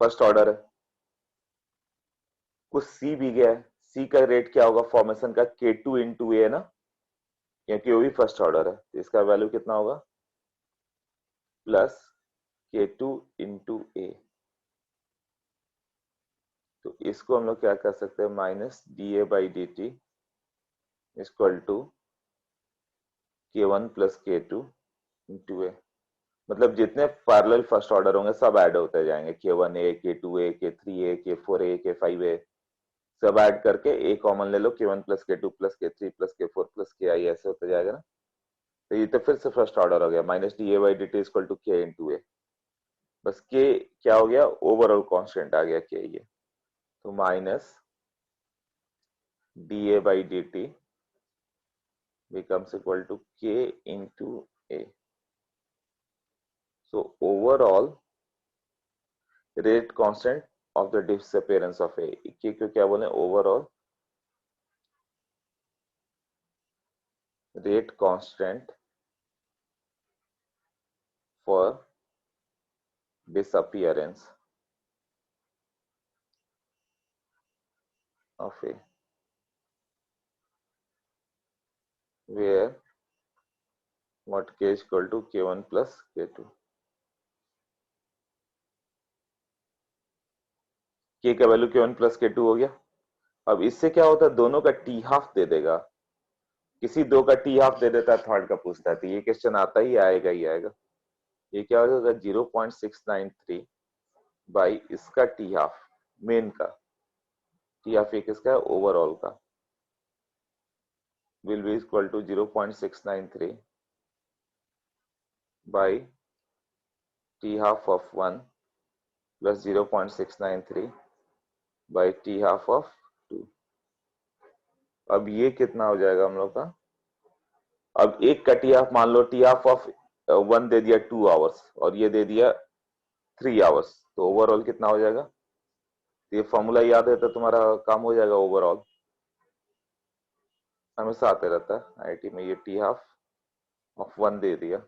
फर्स्ट ऑर्डर है। कुछ सी भी गया है, सी का रेट क्या होगा फॉर्मेशन का, K2 इंटू ए है ना, क्योंकि वो भी फर्स्ट ऑर्डर है, तो इसका वैल्यू कितना होगा, प्लस K2 इंटू ए। तो इसको हम लोग क्या कर सकते हैं, minus D A by D T equal to K1 plus K2 into A. मतलब जितने पैरेलल फर्स्ट ऑर्डर होंगे सब ऐड होते जाएंगे, K1A K2A K3A K4A K5A, सब ऐड करके ए कॉमन ले लो, K1 plus K2 plus K3 plus K4 plus KI, ऐसे होते जाएगा ना। तो ये तो फिर से फर्स्ट ऑर्डर हो गया, minus D A by D T equal to K into A. बस K क्या हो गया, ओवरऑल कांस्टेंट आ गया K, ये तो minus D A by D T becomes equal to K into A. So overall rate constant of the disappearance of A, K को क्या बोले, overall rate constant for disappearance of A, where what K is equal to K1 plus K2। K का value K1 plus K2 हो गया। अब इससे क्या होता है, दोनों का टी हाफ दे देगा, किसी दो का टी हाफ दे देता है, थर्ड का पूछता है, तो ये क्वेश्चन आता ही आएगा ही आएगा। ये क्या हो जाएगा, 0.693 बाई इसका टी हाफ, मेन का टी हाफ, ये किसका है, ओवरऑल का, will be equal to 0.693 by t half of 1 plus 0.693 by t half of 2। अब ये कितना हो जाएगा हम लोग का, अब एक का टी हाफ मान लो, टी हाफ ऑफ 1 दे दिया 2 आवर्स और ये दे दिया 3 आवर्स, तो ओवरऑल कितना हो जाएगा। ये फॉर्मूला याद है तो तुम्हारा काम हो जाएगा, ओवरऑल हमेशा आते रहता है आईआईटी में, ये टी हाफ ऑफ 1 दे दिया,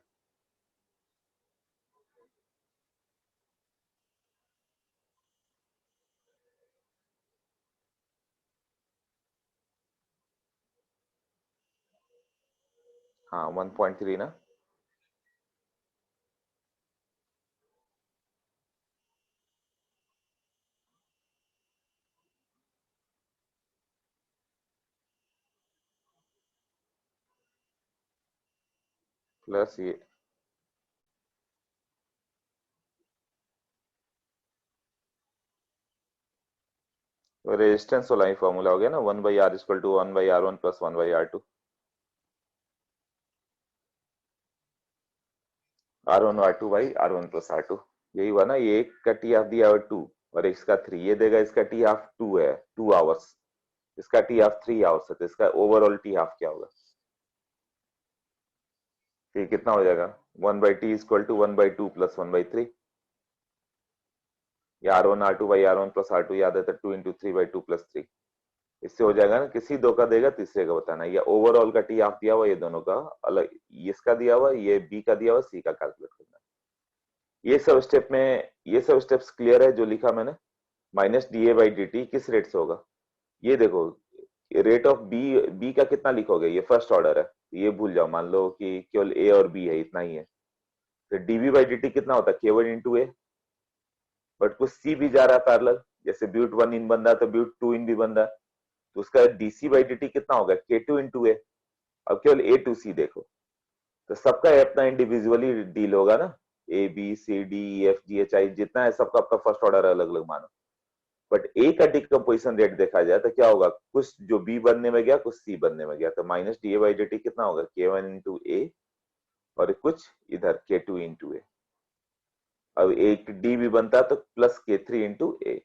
हाँ 1.3 ना, प्लस ये रेजिस्टेंस वाला ही फॉर्मूला हो गया ना, 1/r equal to 1/r1 plus 1/r2। R1 plus R2, यही हुआ ना। ये एक का टी हाफ दिया हुआ 2 और इसका 3, ये देगा इसका टी हाफ 2 है, 2 आवर्स, इसका टी हाफ 3 आवर्स है, तो इसका ओवरऑल टी हाफ क्या होगा? तो ये कितना हो जाएगा? 1/t इक्वल टू 1/2 प्लस 1/3, या R1 प्लस R2 याद है तो 2 इंटू 3/2 प्लस 3। इससे हो जाएगा ना, किसी दो का देगा तीसरे का बताना, या ओवरऑल का टी हाफ दिया हुआ, ये दोनों का अलग, इसका दिया हुआ, ये बी का दिया हुआ, सी का कैलकुलेट करना। ये सब स्टेप में, ये सब स्टेप्स क्लियर है जो लिखा मैंने? Minus D A by D T किस रेट से होगा? ये देखो, रेट ऑफ बी, बी का कितना लिखोगे? ये फर्स्ट ऑर्डर है, ये भूल जाओ, मान लो कि केवल ए और बी है, इतना ही है। तो डीवी बाई डी टी कितना होता है? के1 इंटू ए, बट कुछ सी भी जा रहा है पैरेलल, जैसे ब्यूट 1 इन बन रहा है तो ब्यूट 2 इन भी बन रहा है, तो उसका डीसी बाई डी टी कितना होगा? के2 इंटू ए। अब केवल ए टू सी देखो, तो सबका अपना इंडिविजुअली डील होगा ना, a b c d e f g h i जितना है सबका अपना फर्स्ट ऑर्डर अलग अलग मानो। बट ए का डिकम्पोजिशन रेट देखा जाए तो क्या होगा? कुछ जो बी बनने में गया, कुछ सी बनने में गया, तो minus D A by D T कितना होगा? के1 इंटू ए, और कुछ इधर के2 इंटू ए। अब एक डी भी बनता तो प्लस के3 इंटू ए,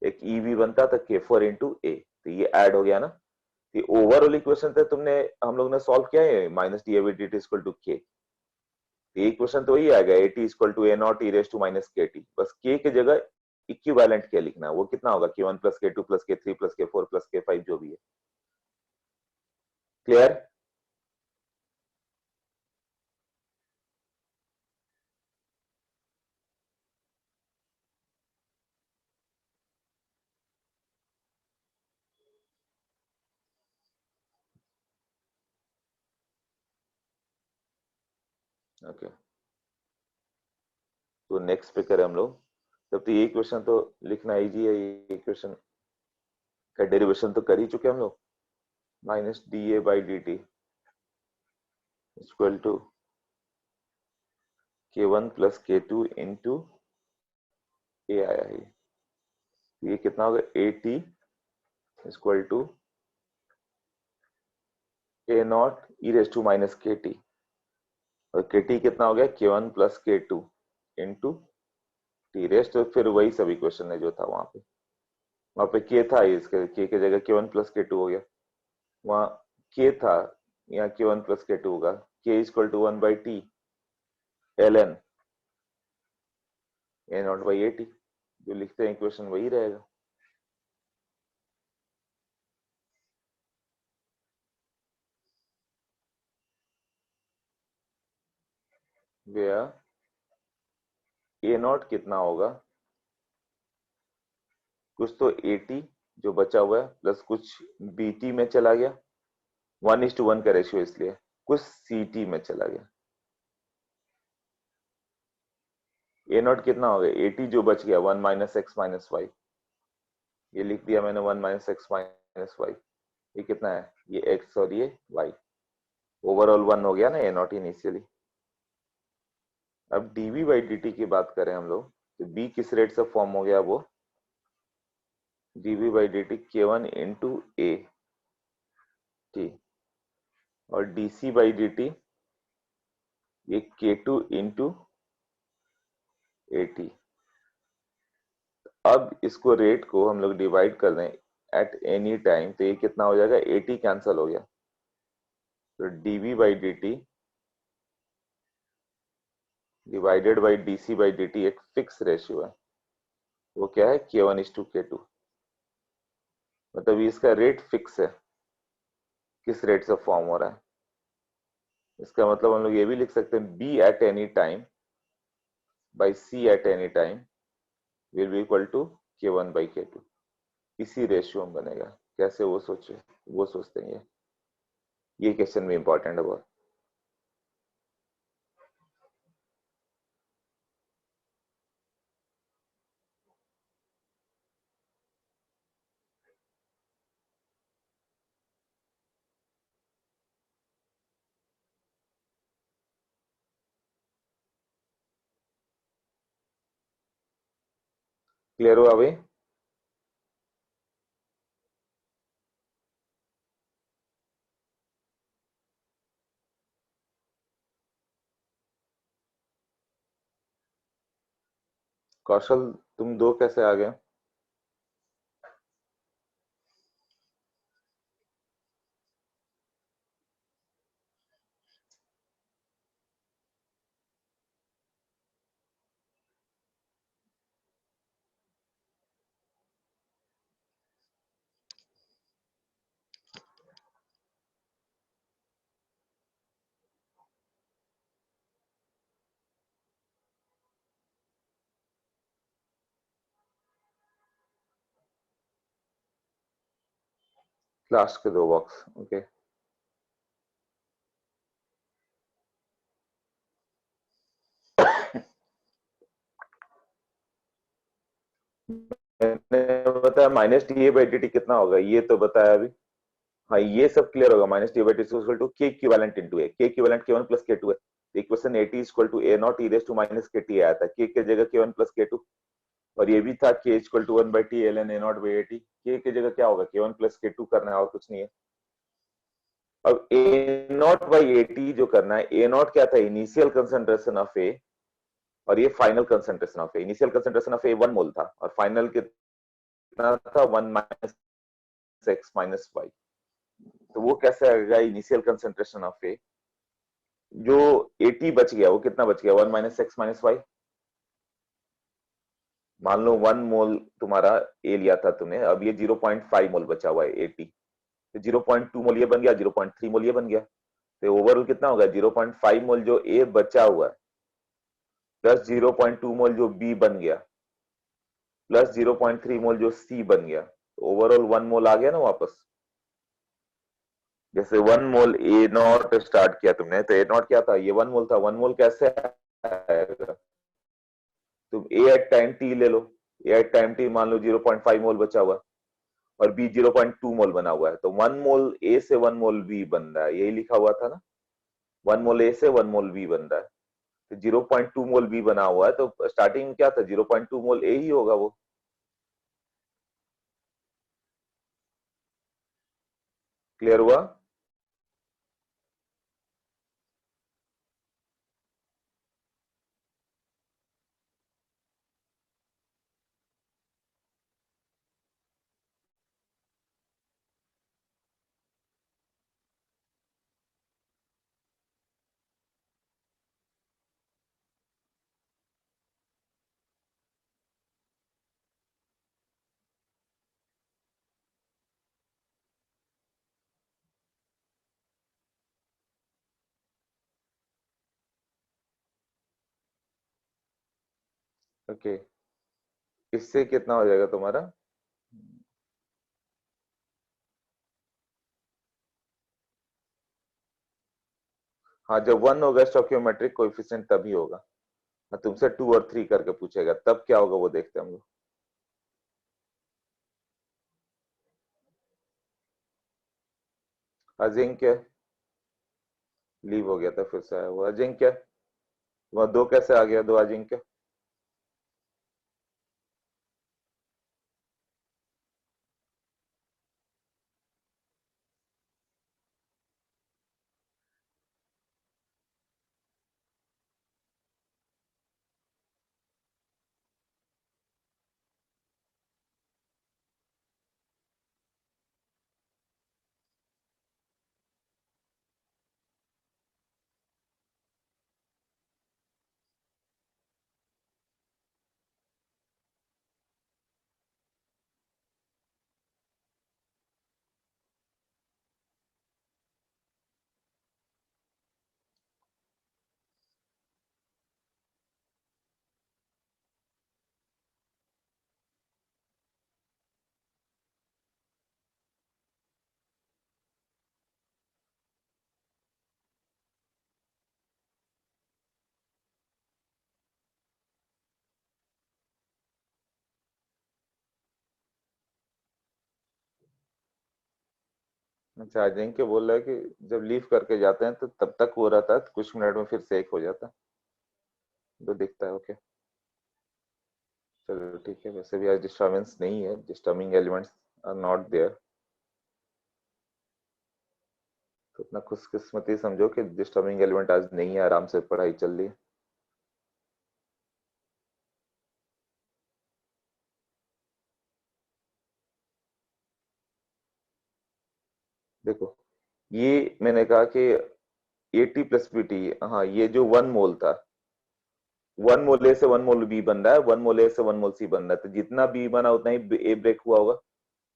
एक ई भी बनता तो के4 इंटू ए, तो ये ऐड हो गया ना। ये ओवरऑल इक्वेशन थे तुमने, हम लोग ने सॉल्व किया है, minus D A by D T equal to k. ये इक्वेशन तो वही आएगा, a T equal to A not E raise to minus के टी, बस के की जगह इक्विवेलेंट के लिखना है, वो कितना होगा? के1 प्लस के2 प्लस के3 प्लस के4 प्लस के5 जो भी है। क्लियर? ओके, तो नेक्स्ट पे करें हम लोग। तब तो ये इक्वेशन तो लिखना इजी है, ये इक्वेशन का डेरिवेशन तो कर ही चुके हम लोग। Minus D A by D T equal to K one plus K two into A आया है, ये कितना होगा? A T equal to A not E raise to minus के टी, और के टी कितना हो गया? K one plus K two into T rest, तो फिर वही सब इक्वेशन है जो था वहां पे। वहां पे के था, इसके के की जगह के1 प्लस के2 हो गया, वहां के था, यहाँ के1 प्लस के2 होगा, k equal to 1/t l n a not by a t, जो लिखते हैं इक्वेशन वही रहेगा। गया ए नॉट कितना होगा? कुछ तो ए टी जो बचा हुआ है प्लस कुछ बी टी में चला गया, 1:1 का रेशियो, इसलिए कुछ सी टी में चला गया। ए नॉट कितना हो गया? ए टी जो बच गया 1 माइनस एक्स माइनस वाई, ये लिख दिया मैंने 1 माइनस एक्स माइनस वाई, ये कितना है? ये एक्स और ये वाई, ओवरऑल 1 हो गया ना ए नॉट इनिशियली। अब डीवी बाई डी टी की बात करें हम लोग, तो बी किस रेट से फॉर्म हो गया? वो DV by D T K one into A T, और डीसी बाई डी टी ये के2 इंटू ए टी। अब इसको रेट को हम लोग डिवाइड कर दें एट एनी टाइम, तो ये कितना हो जाएगा? ए टी कैंसल हो गया, तो dv by D t divided by dc by D t एक फिक्स रेशियो है, वो क्या है? के1:के2, मतलब इसका रेट फिक्स है, किस रेट से फॉर्म हो रहा है। इसका मतलब हम लोग ये भी लिख सकते हैं, B at any time by C at any time will be equal to के1/के2, इसी रेशियो में बनेगा। कैसे वो सोचे, वो सोचते हैं, ये क्वेश्चन भी इंपॉर्टेंट है बहुत। क्लियर हुआ अभी? कौशल, तुम दो कैसे आ गए? लास्ट के दो बॉक्स, ओके। मैंने बताया minus T A by D T कितना होगा, ये तो बताया अभी। हाँ, ये सब क्लियर होगा। Minus t by T equal to k equivalent into a, k equivalent k one plus k two है। Equation a T equal to A not E raise to minus के टी आया था, के जगह के वन प्लस के टू। और ये भी था k equal to one by t l n a not by a t. K की जगह क्या होगा, के वन प्लस के टू करना है और कुछ नहीं है। अब ए नॉट बाई ए टी जो करना है, ए नॉट क्या था, इनिशियल कंसेंट्रेशन ऑफ ए, और ये final concentration of A. Initial concentration of A 1 mole था और फाइनल कितना था, 1 माइनस एक्स माइनस वाई। तो वो कैसे आएगा, इनिशियल कंसेंट्रेशन ऑफ ए, जो 80 बच गया वो कितना बच गया, 1 माइनस एक्स माइनस वाई। मान लो 1 मोल तुम्हारा ए लिया था तुमने, अब ये 0.5 मोल बचा हुआ है 80, तो 0.2 मोल ये बन गया, 0.3 मोल ये बन गया। तो ओवरऑल कितना होगा, 0.5 मोल जो ए बचा हुआ है प्लस 0.2 मोल जो बी बन गया प्लस 0.3 मोल जो सी बन गया, तो ओवरऑल 1 मोल आ गया ना वापस। जैसे 1 मोल ए नॉट स्टार्ट किया तुमने, तो ए नॉट क्या था, ये 1 मोल था। 1 मोल कैसे आएगा, तुम ए एट टाइम टी ले लो। ए एट टाइम टी मान लो 0.5 मोल बचा हुआ है और बी 0.2 मोल बना हुआ है, तो 1 मोल ए से 1 मोल बी बन रहा है, यही लिखा हुआ था ना। 1 मोल ए से 1 मोल बी बन रहा है, तो 0.2 मोल बी बना हुआ है, तो स्टार्टिंग में क्या था, 0.2 मोल ए ही होगा वो। क्लियर हुआ? ओके, इससे कितना हो जाएगा तुम्हारा? हाँ, जब 1 होगा स्टोइकियोमेट्रिक कोएफिशिएंट तभी होगा। हाँ, तुमसे 2 और 3 करके पूछेगा, तब क्या होगा वो देखते हैं हम लोग। अजिंक्य लीव हो गया था, फिर से आया वो अजिंक्य। वह दो कैसे आ गया, दो अजिंक्य? अच्छा, अजिंक्य बोल रहा है कि जब लीव करके जाते हैं तो तब तक वो रहता है, कुछ मिनट में फिर से एक हो जाता है, तो दिखता है। ओके, चलो ठीक है, वैसे भी आज डिस्टर्बेंस नहीं है, disturbing elements are not there, तो अपना खुशकिस्मती समझो कि डिस्टर्बिंग एलिमेंट आज नहीं है, आराम से पढ़ाई चल रही है। देखो ये मैंने कहा कि एटी प्लस बीटी, हाँ ये जो वन मोल था, वन मोल ए से वन मोल बी बन रहा है, वन मोल ए से वन मोल सी बन रहा है, तो जितना बी बना उतना ही ए ब्रेक हुआ होगा,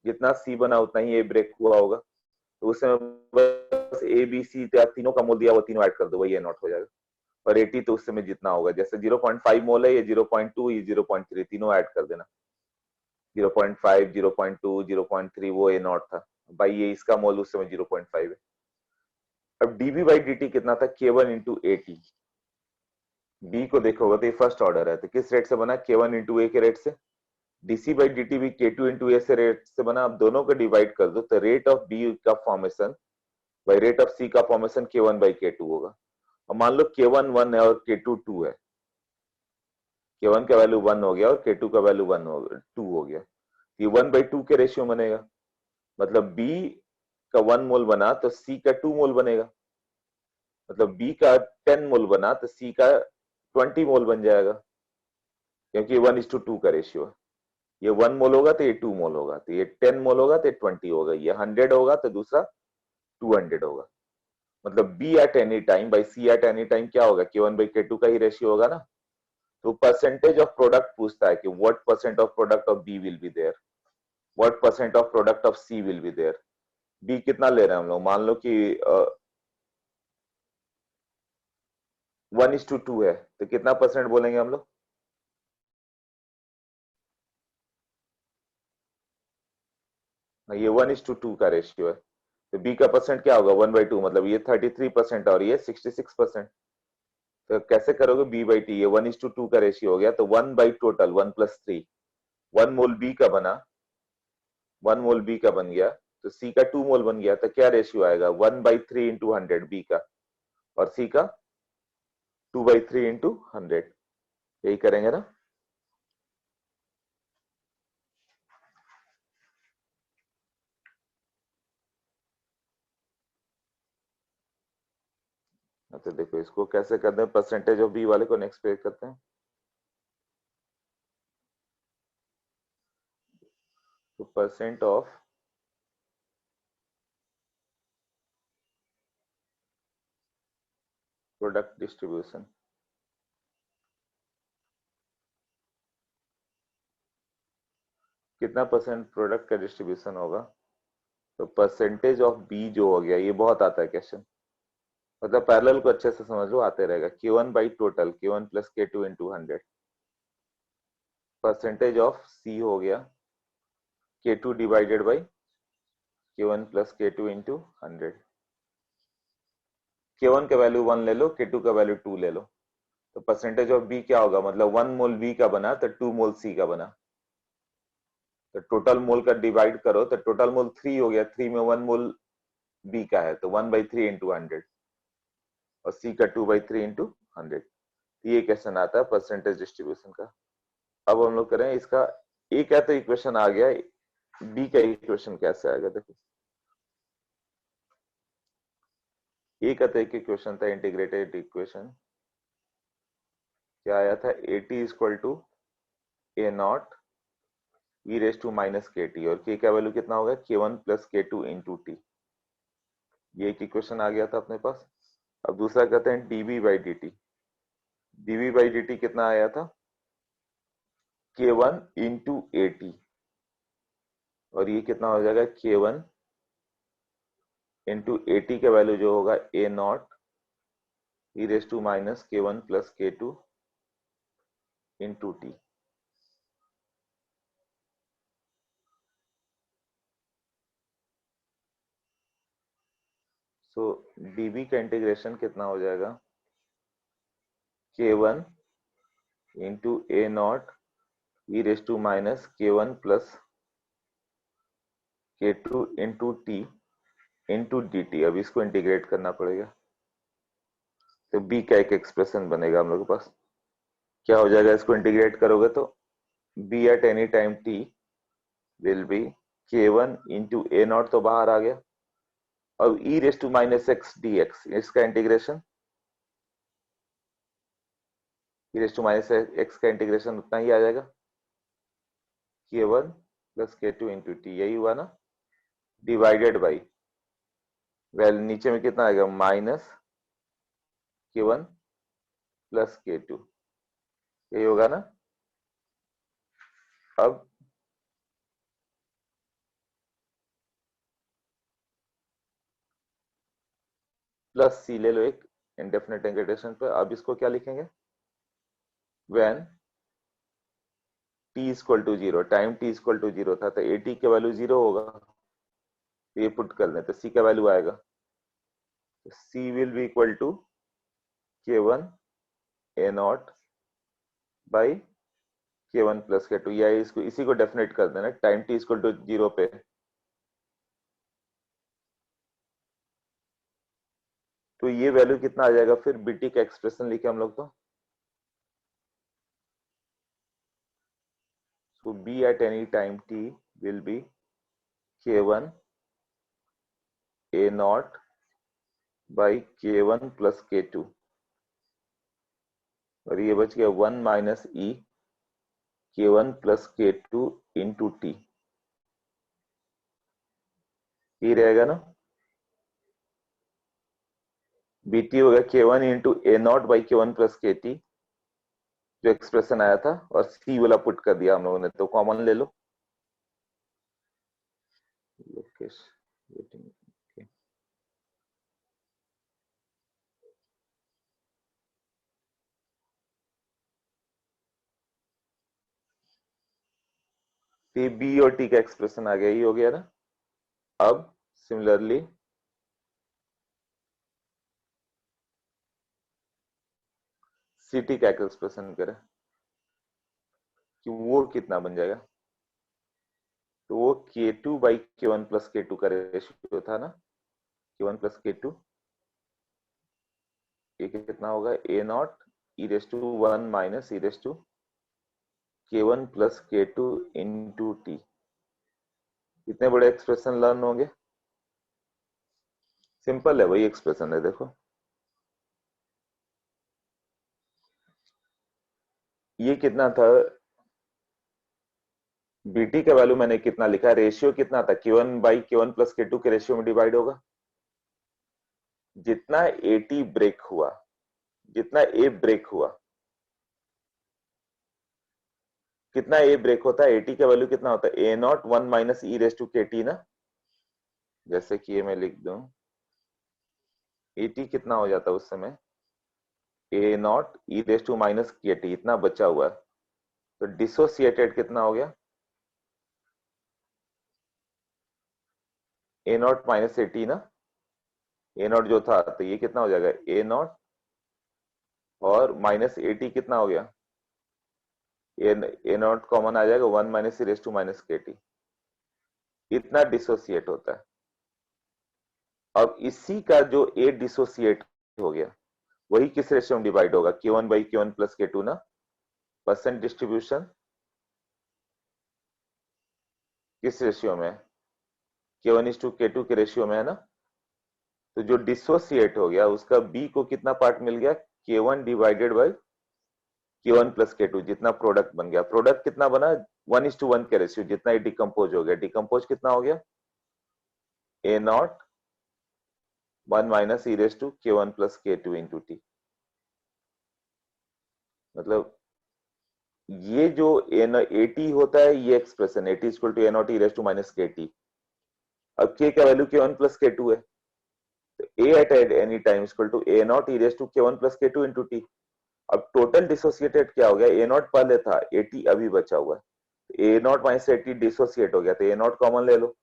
जितना सी बना उतना ही ए ब्रेक हुआ होगा, तो उस समय बस ए बी सी तीनों का मोल दिया, वो तीनों ऐड कर दो, वही ए नॉट हो जाएगा। और 80 तो उस समय जितना होगा, जैसे 0.5 मोल है, ये 0.2, ये 0.3, तीनों ऐड कर देना, 0.5, 0.2, 0.3 वो ए नॉट था भाई, ये इसका मोल उस समय 0.5 है। अब डीबी बाई डी कितना था, K1 into A T, B को देखोगे तो ये फर्स्ट ऑर्डर है, तो किस रेट से बना, K1 इंटू ए के रेट से। डीसी बाई डी भी K2 इंटू ए से रेट से बना, अब दोनों को डिवाइड कर दो, तो रेट ऑफ बी का फॉर्मेशन बाई रेट ऑफ सी का फॉर्मेशन K1 बाई K2 होगा। और मान लो K1 1 है और K2 2 है, K1 का वैल्यू 1 हो गया और K2 का वैल्यू 2 हो गया, ये 1/2 के रेशियो बनेगा, मतलब बी का 1 मोल बना तो सी का 2 मोल बनेगा, मतलब बी का 10 मोल बना तो सी का 20 मोल बन जाएगा, क्योंकि 1:2 का रेशियो है। ये 1 मोल होगा तो ये 2 मोल होगा, तो ये 10 मोल होगा तो ये 20 होगा, ये 100 होगा तो दूसरा 200 होगा, मतलब b at any time by C at any time क्या होगा, K1 बाई K2 का ही रेशियो होगा ना। तो परसेंटेज ऑफ प्रोडक्ट पूछता है कि what percent of product of b will be there, what percent of product of c will be there. B कितना ले रहे हैं हम लोग, मान लो कि 1:2 है, तो कितना परसेंट बोलेंगे हम लोग, ये 1:2 का रेशियो है, तो बी का परसेंट क्या होगा, 1/2, मतलब ये 33% और ये 66%। तो कैसे करोगे, बी बाई टी, ये 1:2 का रेशियो हो गया, तो 1 बाई टोटल 1+3, 1 मोल बी का बना, 1 मोल बी का बन गया, तो सी का 2 मोल बन गया, तो क्या रेशियो आएगा, 1/3 इंटू 100 बी का, और सी का 2/3 इंटू 100, यही करेंगे ना। तो देखो इसको कैसे करते हैं, परसेंटेज ऑफ बी वाले को नेक्स्ट पे करते हैं, तो परसेंट ऑफ प्रोडक्ट डिस्ट्रीब्यूशन, कितना परसेंट प्रोडक्ट का डिस्ट्रीब्यूशन होगा, तो परसेंटेज ऑफ बी जो हो गया, ये बहुत आता है क्वेश्चन, मतलब पैरेलल को अच्छे से समझ लो, आते रहेगा, K1 by total, K1 plus K2 into 100, percentage of C हो गया K2 divided by K1 plus K2 into 100, K1 का वैल्यू 1 ले लो, K2 का वैल्यू 2 ले लो, तो परसेंटेज ऑफ बी क्या होगा, मतलब 1 मोल बी का बना तो 2 मोल सी का बना, तो टोटल मोल का डिवाइड करो, तो टोटल मोल 3 हो गया, 3 में 1 मोल बी का है, तो 1/3 इंटू 100, और सी का 2/3 इंटू 100, ये क्वेश्चन आता है परसेंटेज डिस्ट्रीब्यूशन का। अब हम लोग करें इसका, ए का तो इक्वेशन आ गया, बी का इक्वेशन कैसे आएगा, देखो ए का तो एक इक्वेशन था, इंटीग्रेटेड इक्वेशन, क्या आया था, a t equal to A not E raise to minus के टी, और के का वैल्यू कितना होगा, K1 plus K2 into T, ये एक इक्वेशन आ गया था अपने पास। अब दूसरा कहते हैं dB by D T, dB by D T कितना आया था, K1 इंटू ए टी, और ये कितना हो जाएगा, K1 इंटू ए टी का वैल्यू जो होगा A not E raise to minus K1 plus K2 into T. So DB का इंटीग्रेशन कितना हो जाएगा, K1 into A not E raise to minus K1 plus K2 into T into D T. अब इसको integrate करना पड़ेगा, तो B का एक एक्सप्रेशन बनेगा हम लोग के पास, क्या हो जाएगा, इसको इंटीग्रेट करोगे तो B at any time T will be k1 into A not, तो बाहर आ गया। अब e raise to minus X D X, इसका integration, e raise to minus X का इंटीग्रेशन उतना ही आ जाएगा, k1 plus k2 into T, यही हुआ ना, डिवाइडेड बाई वैल्यू नीचे में कितना आएगा, माइनस k1 प्लस k2, यही होगा ना। अब प्लस सी ले लो एक इंडेफिनिट इंटीग्रेशन पे। अब इसको क्या लिखेंगे, when t equal to zero, time t equal to zero था, तो ए टी का वैल्यू जीरो होगा, ये पुट कर लें तो सी का वैल्यू आएगा, C will be equal to k1 A not by k1 plus k2, या इसको इसी को डेफिनेट कर देना time t equal to zero पे। तो ये वैल्यू कितना आ जाएगा फिर, बीटी का एक्सप्रेशन लिखे हम लोग, तो b at any time t will be k1 a naught by k1 plus k2, और ये बच गया 1 माइनस ई k1 plus k2 into T, ये रहेगा ना, bt हो गया k1 into A not by k1 plus kt, जो एक्सप्रेशन आया था, और c वाला पुट कर दिया हम लोगों ने, तो कॉमन ले लो, लोकेश वेटिंग, तो बी और टी का एक्सप्रेशन आ गया, ये हो गया ना। अब सिमिलरली सी टी का एक्सप्रेशन करें कि वो कितना बन जाएगा, तो वो k2 by k1 plus k2 का रेशियो था ना, k1 प्लस k2, ये कितना होगा, a naught E raise to 1 minus E raise to k1 plus k2 into t. कितने बड़े एक्सप्रेशन लर्न होंगे, सिंपल है, वही एक्सप्रेशन है, देखो ये कितना था, बीटी का वैल्यू मैंने कितना लिखा, रेशियो कितना था, k1 by k1 plus k2 के रेशियो में डिवाइड होगा, जितना एटी ब्रेक हुआ, जितना ए ब्रेक हुआ, कितना ए ब्रेक होता है, एटी का वैल्यू कितना होता है, A not 1 minus E raise to K T ना, जैसे कि ये मैं लिख दूं, एटी कितना हो जाता है उस समय, A not E raise to minus के टी, इतना बचा हुआ है, तो डिसोसिएटेड कितना हो गया, ए नॉट माइनस एटी ना, ए नॉट जो था, तो ये कितना हो जाएगा, ए नॉट और माइनस एटी कितना हो गया, ए नॉट कॉमन आ जाएगा, 1 minus E raise to minus के टी, इतना डिसोसिएट होता है। अब इसी का जो ए डिसोसिएट हो गया, वही किस रेशियो में डिवाइड होगा, k1 by k1 plus k2 ना, परसेंट डिस्ट्रीब्यूशन किस रेशियो में, k1 इज टू k2 के रेशियो में है ना, तो जो डिसोसिएट हो गया उसका b को कितना पार्ट मिल गया, k1 divided by k1 plus k2, जितना प्रोडक्ट बन गया, प्रोडक्ट कितना बना, 1:1 के रेशियो, जितना ये डिकम्पोज हो गया, डिकम्पोज कितना हो गया, ए not 1 minus E raise to k1 plus k2 into T. मतलब ये जो एटी होता है, ये expression AT equal to A not E raise to minus के टी, अब k का वैल्यू k1 प्लस k2 है, तो a at any time equal to A not E raise to k1 plus k2 into T. अब total dissociated क्या हो गया, ए not पहले था, एटी अभी बचा हुआ है, A not minus eighty dissociate हो गया, तो ए नॉट कॉमन ले लो,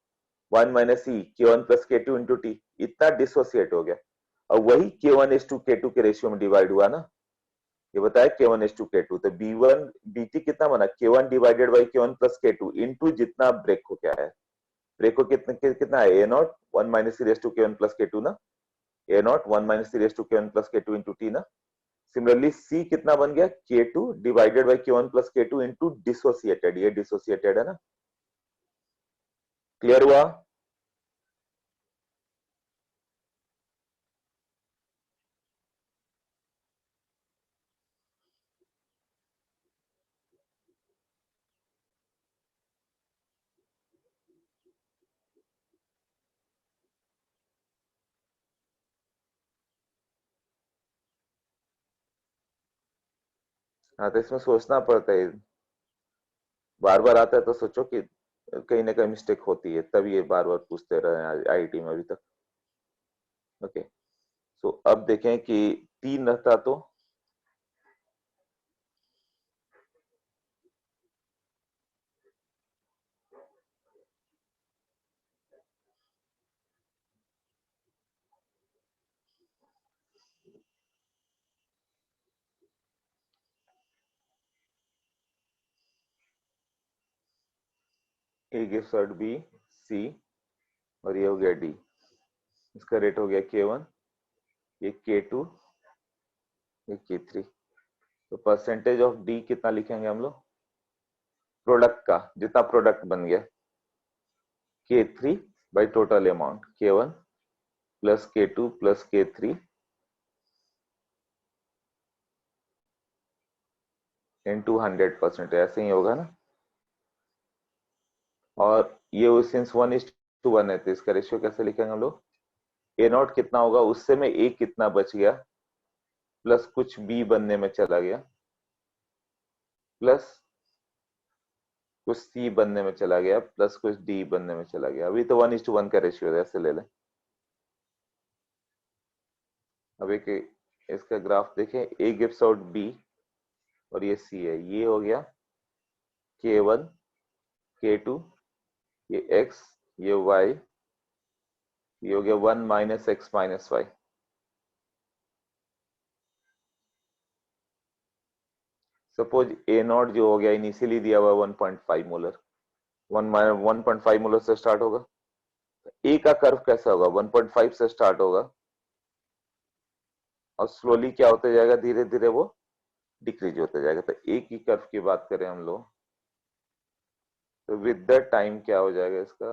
1 माइनस ई k1 plus k2 into T, इतना डिसोसिएट हो गया। अब वही k1 is to k2 के रेशियो में डिवाइड हुआ ना, ये बताया k1 is to k2, तो b1 bt कितना बना, k1 divided by k1 plus k2 into जितना ब्रेक हो क्या है, ब्रेक हो कितना है, A not 1 minus E raise to k1 plus k2 ना, A not 1 minus E raise to k1 plus k2 into T ना, सिमिलरली सी कितना बन गया, K2 divided by K1 plus K2 into dissociated, ये dissociated है ना, clear हुआ। हाँ तो इसमें सोचना पड़ता है, बार बार आता है तो सोचो कि कहीं ना कहीं मिस्टेक होती है, तभी ये बार बार पूछते रहे आईआईटी में अभी तक। ओके, सो अब देखें कि 3 रहता तो ए गिव्स आउट बी, सी, और ये हो गया डी, इसका रेट हो गया K1, ये K2, ये K3। तो परसेंटेज ऑफ डी कितना लिखेंगे हम लोग, प्रोडक्ट का जितना प्रोडक्ट बन गया, K3 by total amount K1 plus K2 plus K3 into 100%, ऐसे ही होगा ना। और ये सिंस 1:1 है तो इसका रेशियो कैसे लिखेंगे हम लोग, ए नॉट कितना होगा, उससे में ए कितना बच गया, प्लस कुछ बी बनने में चला गया, प्लस कुछ सी बनने में चला गया, प्लस कुछ डी बनने में चला गया। अभी तो 1:1 का रेशियो है, ऐसे ले लें। अब एक इसका ग्राफ देखें, ए गिव्स आउट बी और ये सी है, ये हो गया K1, K2, ये x, ये y, ये हो गया 1 minus x minus y. Suppose a naught जो हो गया इनिशियली दिया हुआ 1.5 मोलर, 1.5 मोलर से स्टार्ट होगा, ए का कर्व कैसा होगा, 1.5 से स्टार्ट होगा और स्लोली क्या होते जाएगा, धीरे धीरे वो डिक्रीज होते जाएगा। तो ए की कर्व की बात करें हम लोग तो विद द टाइम क्या हो जाएगा इसका,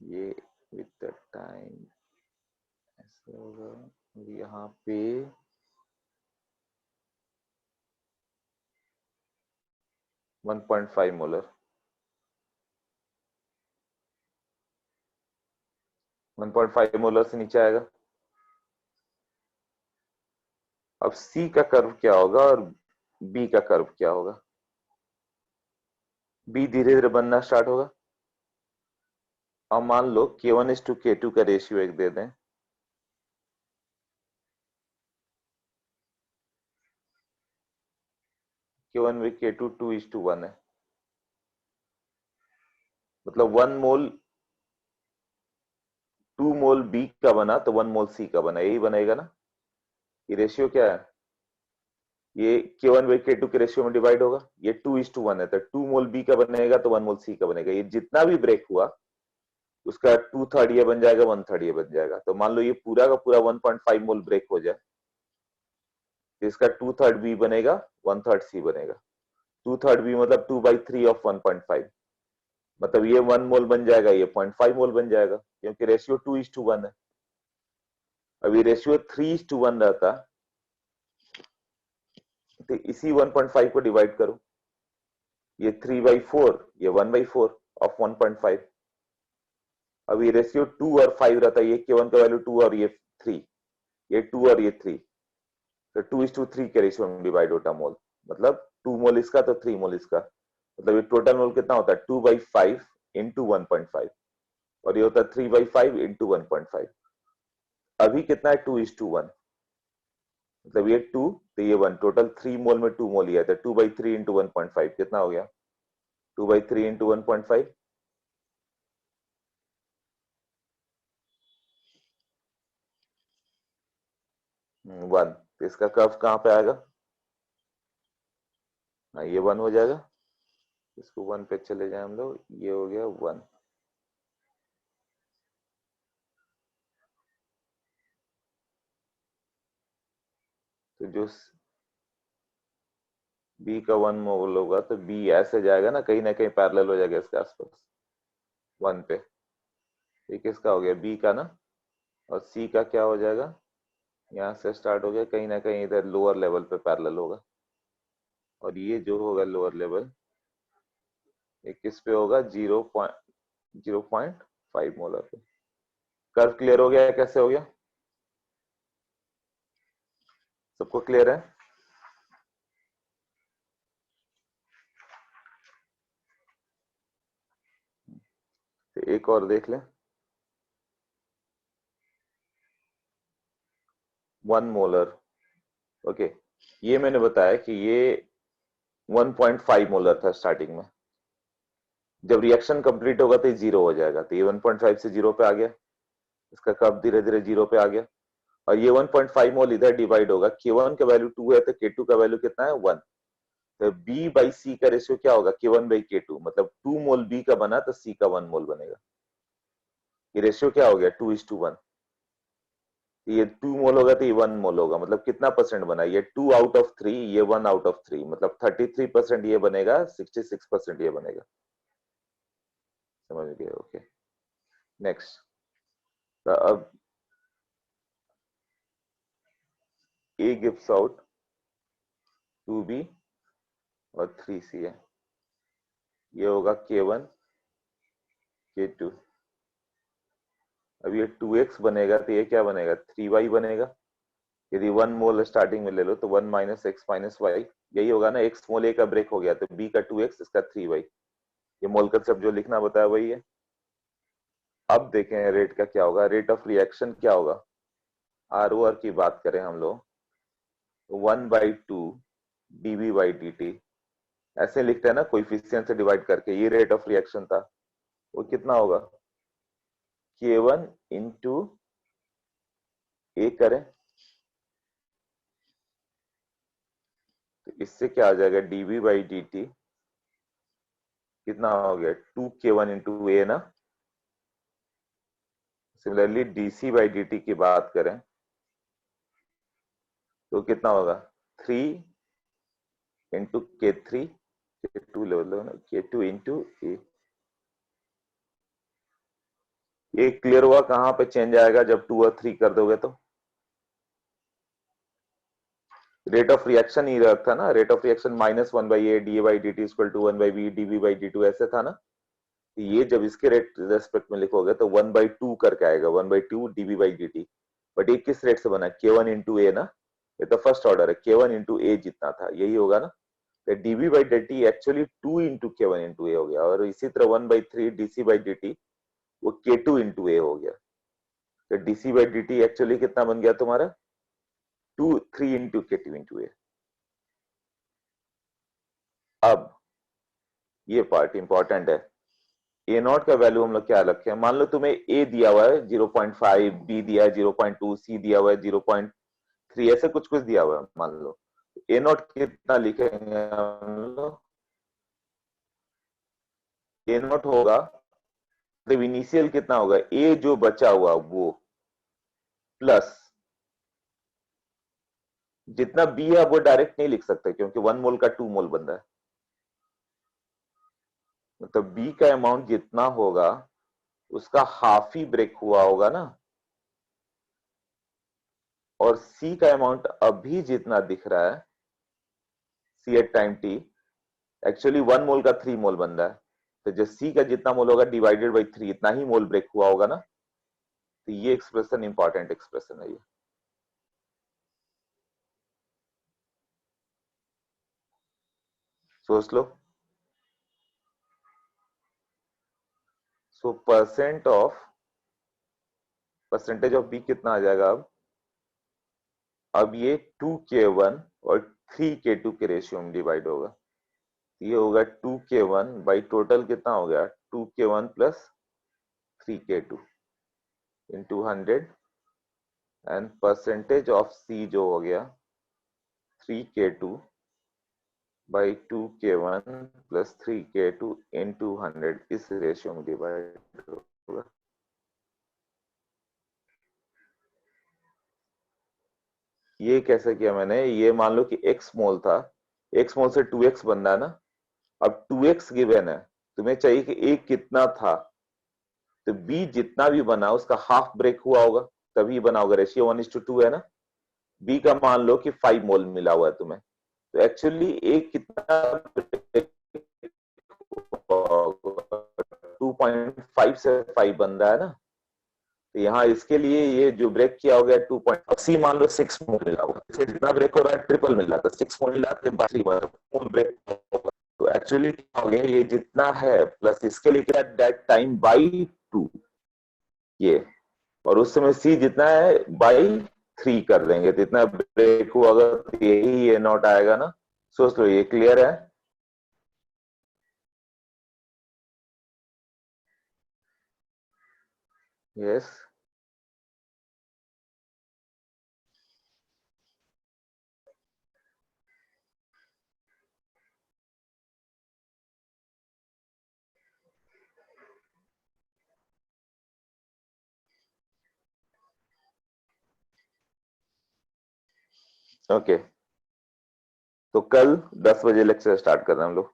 ये विद द टाइम ऐसे होगा, यहाँ पे 1.5 मोलर, 1.5 मोलर से नीचे आएगा। अब सी का कर्व क्या होगा और बी का कर्व क्या होगा, बी धीरे धीरे बनना स्टार्ट होगा। अब मान लो K1:K2 का रेशियो एक दे दें, K1/K2 2:1 है, मतलब 2 मोल बी का बना तो 1 मोल सी का बना, यही बनेगा ना। ये रेशियो क्या है, ये K1/K2 के रेशियो में डिवाइड होगा, ये 2:1 है तो 2 मोल बी का बनेगा तो 1 मोल सी का बनेगा। ये जितना भी ब्रेक हुआ उसका 2/3 ये बन जाएगा, 1/3 ये बन जाएगा। तो मान लो ये पूरा का पूरा 1.5 मोल ब्रेक हो जाए तो इसका 2/3 बी बनेगा, 1/3 सी बनेगा। 2/3 बी मतलब 2/3 ऑफ 1.5, मतलब ये 1 मोल बन जाएगा, ये 0.5 मोल बन जाएगा क्योंकि रेशियो 2:1 है। अब ये रेशियो 3:1 रहता तो इसी 1.5 को डिवाइड करो, ये 3/4, ये 1/4 ऑफ 1.5। अब ये रेशियो 2 और 5 रहता है, ये K1 का वैल्यू 2 और ये 3, ये 2 और ये 3, तो 2:3 के रेशियो में डिवाइड होता मोल, मतलब 2 मोल इसका तो 3 मोल इसका, मतलब ये टोटल मोल कितना होता है 2/5 इंटू 1.5, और ये होता है 3/5 इंटू 1.5। अभी कितना है 2:1, मतलब ये 2 तो ये 1, टोटल 3 मोल में 2 मोल ही है, तो 2/3 इंटू 1.5 कितना हो गया, 2/3 इंटू 1.5, 1। तो इसका कर्व कहाँ पे आएगा, हाँ ये 1 हो जाएगा, इसको 1 पे चले जाए हम लोग, ये हो गया 1। तो जो बी का 1 मोल होगा तो बी ऐसे जाएगा ना कहीं पैरेलल हो जाएगा इसके आसपास 1 पे। ये किसका हो गया, बी का ना। और सी का क्या हो जाएगा, यहाँ से स्टार्ट हो गया कहीं ना कहीं इधर लोअर लेवल पे पैरेलल होगा। और ये जो होगा लोअर लेवल, ये किस पे होगा, 0.5 मोलर पे। कर्व क्लियर हो गया, कैसे हो गया, सबको क्लियर है। तो एक और देख लें, 1 मोलर। ओके, ये मैंने बताया कि ये 1.5 मोलर था स्टार्टिंग में। जब रिएक्शन कंप्लीट होगा तो ये 0 हो जाएगा। तो ये 1.5 से 0 पे आ गया, इसका कर्व धीरे धीरे 0 पे आ गया। और ये 1.5 मोल इधर डिवाइड होगा, K1 का वैल्यू 2 है तो K2 का वैल्यू कितना है, 1। तो B बाई C का रेशियो क्या होगा, K1 बाई K2, मतलब 2 मोल B का बना तो C का 1 मोल बनेगा। ये रेशियो क्या हो गया, 2:1। ये 2 मोल होगा तो ये 1 मोल होगा, मतलब कितना परसेंट बना, ये 2 आउट ऑफ 3, ये 1 आउट ऑफ 3, मतलब 33% ये बनेगा, 66% ये बनेगा। समझ गए, ओके। नेक्स्ट, तो अब A gives out 2B और 3C है, ये होगा K1 K2। अब ये 2x बनेगा तो ये क्या बनेगा, 3y बनेगा। यदि 1 मोल स्टार्टिंग में ले लो तो 1 माइनस एक्स माइनस वाई, यही होगा ना, x मोल A का ब्रेक हो गया तो B का 2x, इसका 3y। ये मोल कंसेप्ट जो लिखना बताया वही है। अब देखें रेट का क्या होगा, रेट ऑफ रिएक्शन क्या होगा। आर ओ आर की बात करें हम लोग, 1/2 dV बाई dt, ऐसे लिखते हैं ना कोएफिशिएंट से डिवाइड करके, ये रेट ऑफ रिएक्शन था। वो कितना होगा, K1 इंटू A करें तो इससे क्या आ जाएगा, dV बाई dt कितना हो गया, 2K1 इंटू A ना। सिमिलरली dC बाई dt की बात करें तो कितना होगा, 3 इंटू K3, K2 ले लो ना, K2 इंटू A। ये क्लियर हुआ कहां पे चेंज आएगा, जब 2 और 3 कर दोगे तो रेट ऑफ रिएक्शन ही रखा ना, rate of reaction -1/a d by D T equal to 1/v dv by dt, ऐसे था ना। तो ये जब इसके रेट रेस्पेक्ट में लिखोगे तो 1/2 करके आएगा, 1/2 dv बाई dt। बट ये किस रेट से बना, K1 इंटू ए ना, ये तो फर्स्ट ऑर्डर है, K1 इंटू ए जितना था यही होगा ना। तो dv by dt actually 2 into K1 into A हो गया, और इसी तरह 1/3 dc बाई dt वो K2 इंटू ए हो गया। तो dc बाई dt एक्चुअली कितना बन गया तुम्हारा, 3 इंटू K2 इंटू ए। अब ये पार्ट इंपॉर्टेंट है, ए नॉट का वैल्यू हम लोग क्या रखे हैं, मान लो तुम्हें ए दिया हुआ है 0.5, बी दिया है 0.2, सी दिया हुआ है 0.3, ऐसे कुछ कुछ दिया हुआ है मान लो। ए नॉट कितना लिखेंगे हम लोग, ए नॉट होगा मतलब इनिशियल कितना होगा, ए जो बचा हुआ वो प्लस जितना बी है, वो डायरेक्ट नहीं लिख सकते क्योंकि 1 मोल का 2 मोल बन रहा है। मतलब बी का अमाउंट जितना होगा उसका हाफ ही ब्रेक हुआ होगा ना, और सी का अमाउंट अभी जितना दिख रहा है सी एट टाइम टी, एक्चुअली 1 मोल का 3 मोल बन रहा है। तो जो सी का जितना मोल होगा डिवाइडेड बाई 3, इतना ही मोल ब्रेक हुआ होगा ना। तो ये एक्सप्रेशन इंपॉर्टेंट एक्सप्रेशन है ये। सोच लो। सो परसेंटेज ऑफ बी कितना आ जाएगा अब ये 2K1 और 3K2 के रेशियो में डिवाइड होगा। ये होगा 2K1 बाई टोटल कितना हो गया, 2K1 plus 3K2 into 100, and percentage of C जो हो गया 3K2 by 2K1 plus 3K2 into 100, इस रेशियो में डिवाइड होगा। ये कैसे किया मैंने, ये मान लो कि x मोल था, x मोल से 2x बन रहा है ना। अब 2x गिवन है, तुम्हें चाहिए कि a कितना था, तो b जितना भी बना उसका हाफ ब्रेक हुआ होगा तभी बना होगा, रेशियो 1:2 है ना। b का मान लो कि 5 मोल मिला हुआ है तुम्हें, तो एक्चुअली a कितना ब्रेक 2.5 से 5 बन रहा है ना। तो यहाँ इसके लिए ये जो ब्रेक किया हो गया 2.80 मान लो 6 मोल मिला होगा, इससे जितना ब्रेक हो रहा है ट्रिपल मिल रहा था, 6 मोल मिला तो 12 ब्रेक होगा। तो एक्चुअली क्या हो गया, ये जितना है प्लस इसके लिए क्या, दैट टाइम बाई 2 ये, और उस समय सी जितना है बाई 3 कर देंगे, तो इतना ब्रेक हुआ अगर तो यही ये नॉट आएगा ना। सोच लो, ये क्लियर है। यस। ओके, तो कल 10 बजे लेक्चर स्टार्ट कर रहे हैं हम लोग।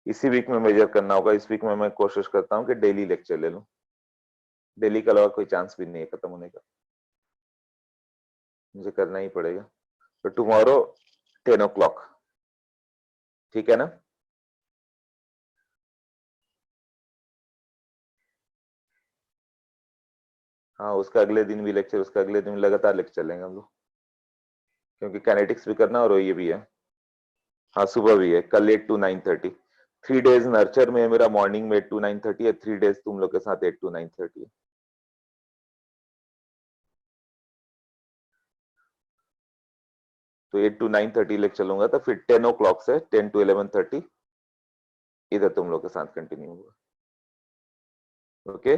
इसी वीक में मेजर करना होगा, इस वीक में मैं कोशिश करता हूँ कि डेली लेक्चर ले लूं, डेली का अलावा कोई चांस भी नहीं है खत्म होने का, मुझे करना ही पड़ेगा। तो टुमारो 10 o'clock, ठीक है ना। हाँ, उसका अगले दिन भी लेक्चर, उसका अगले दिन लगातार लेक्चर लेंगे हम लोग, क्योंकि कैनेटिक्स भी करना और ये भी है। हाँ, सुबह भी है, कल 8 to 9:30। 3 days नर्चर में है मेरा, मॉर्निंग में 8 to 9:30 है, 3 days तुम लोग के साथ 8 to 9:30 है। तो 8 to 9:30 लेक्चर लूंगा, तो फिर 10 o'clock से 10 to 11:30 इधर तुम लोग के साथ कंटिन्यू होगा। ओके।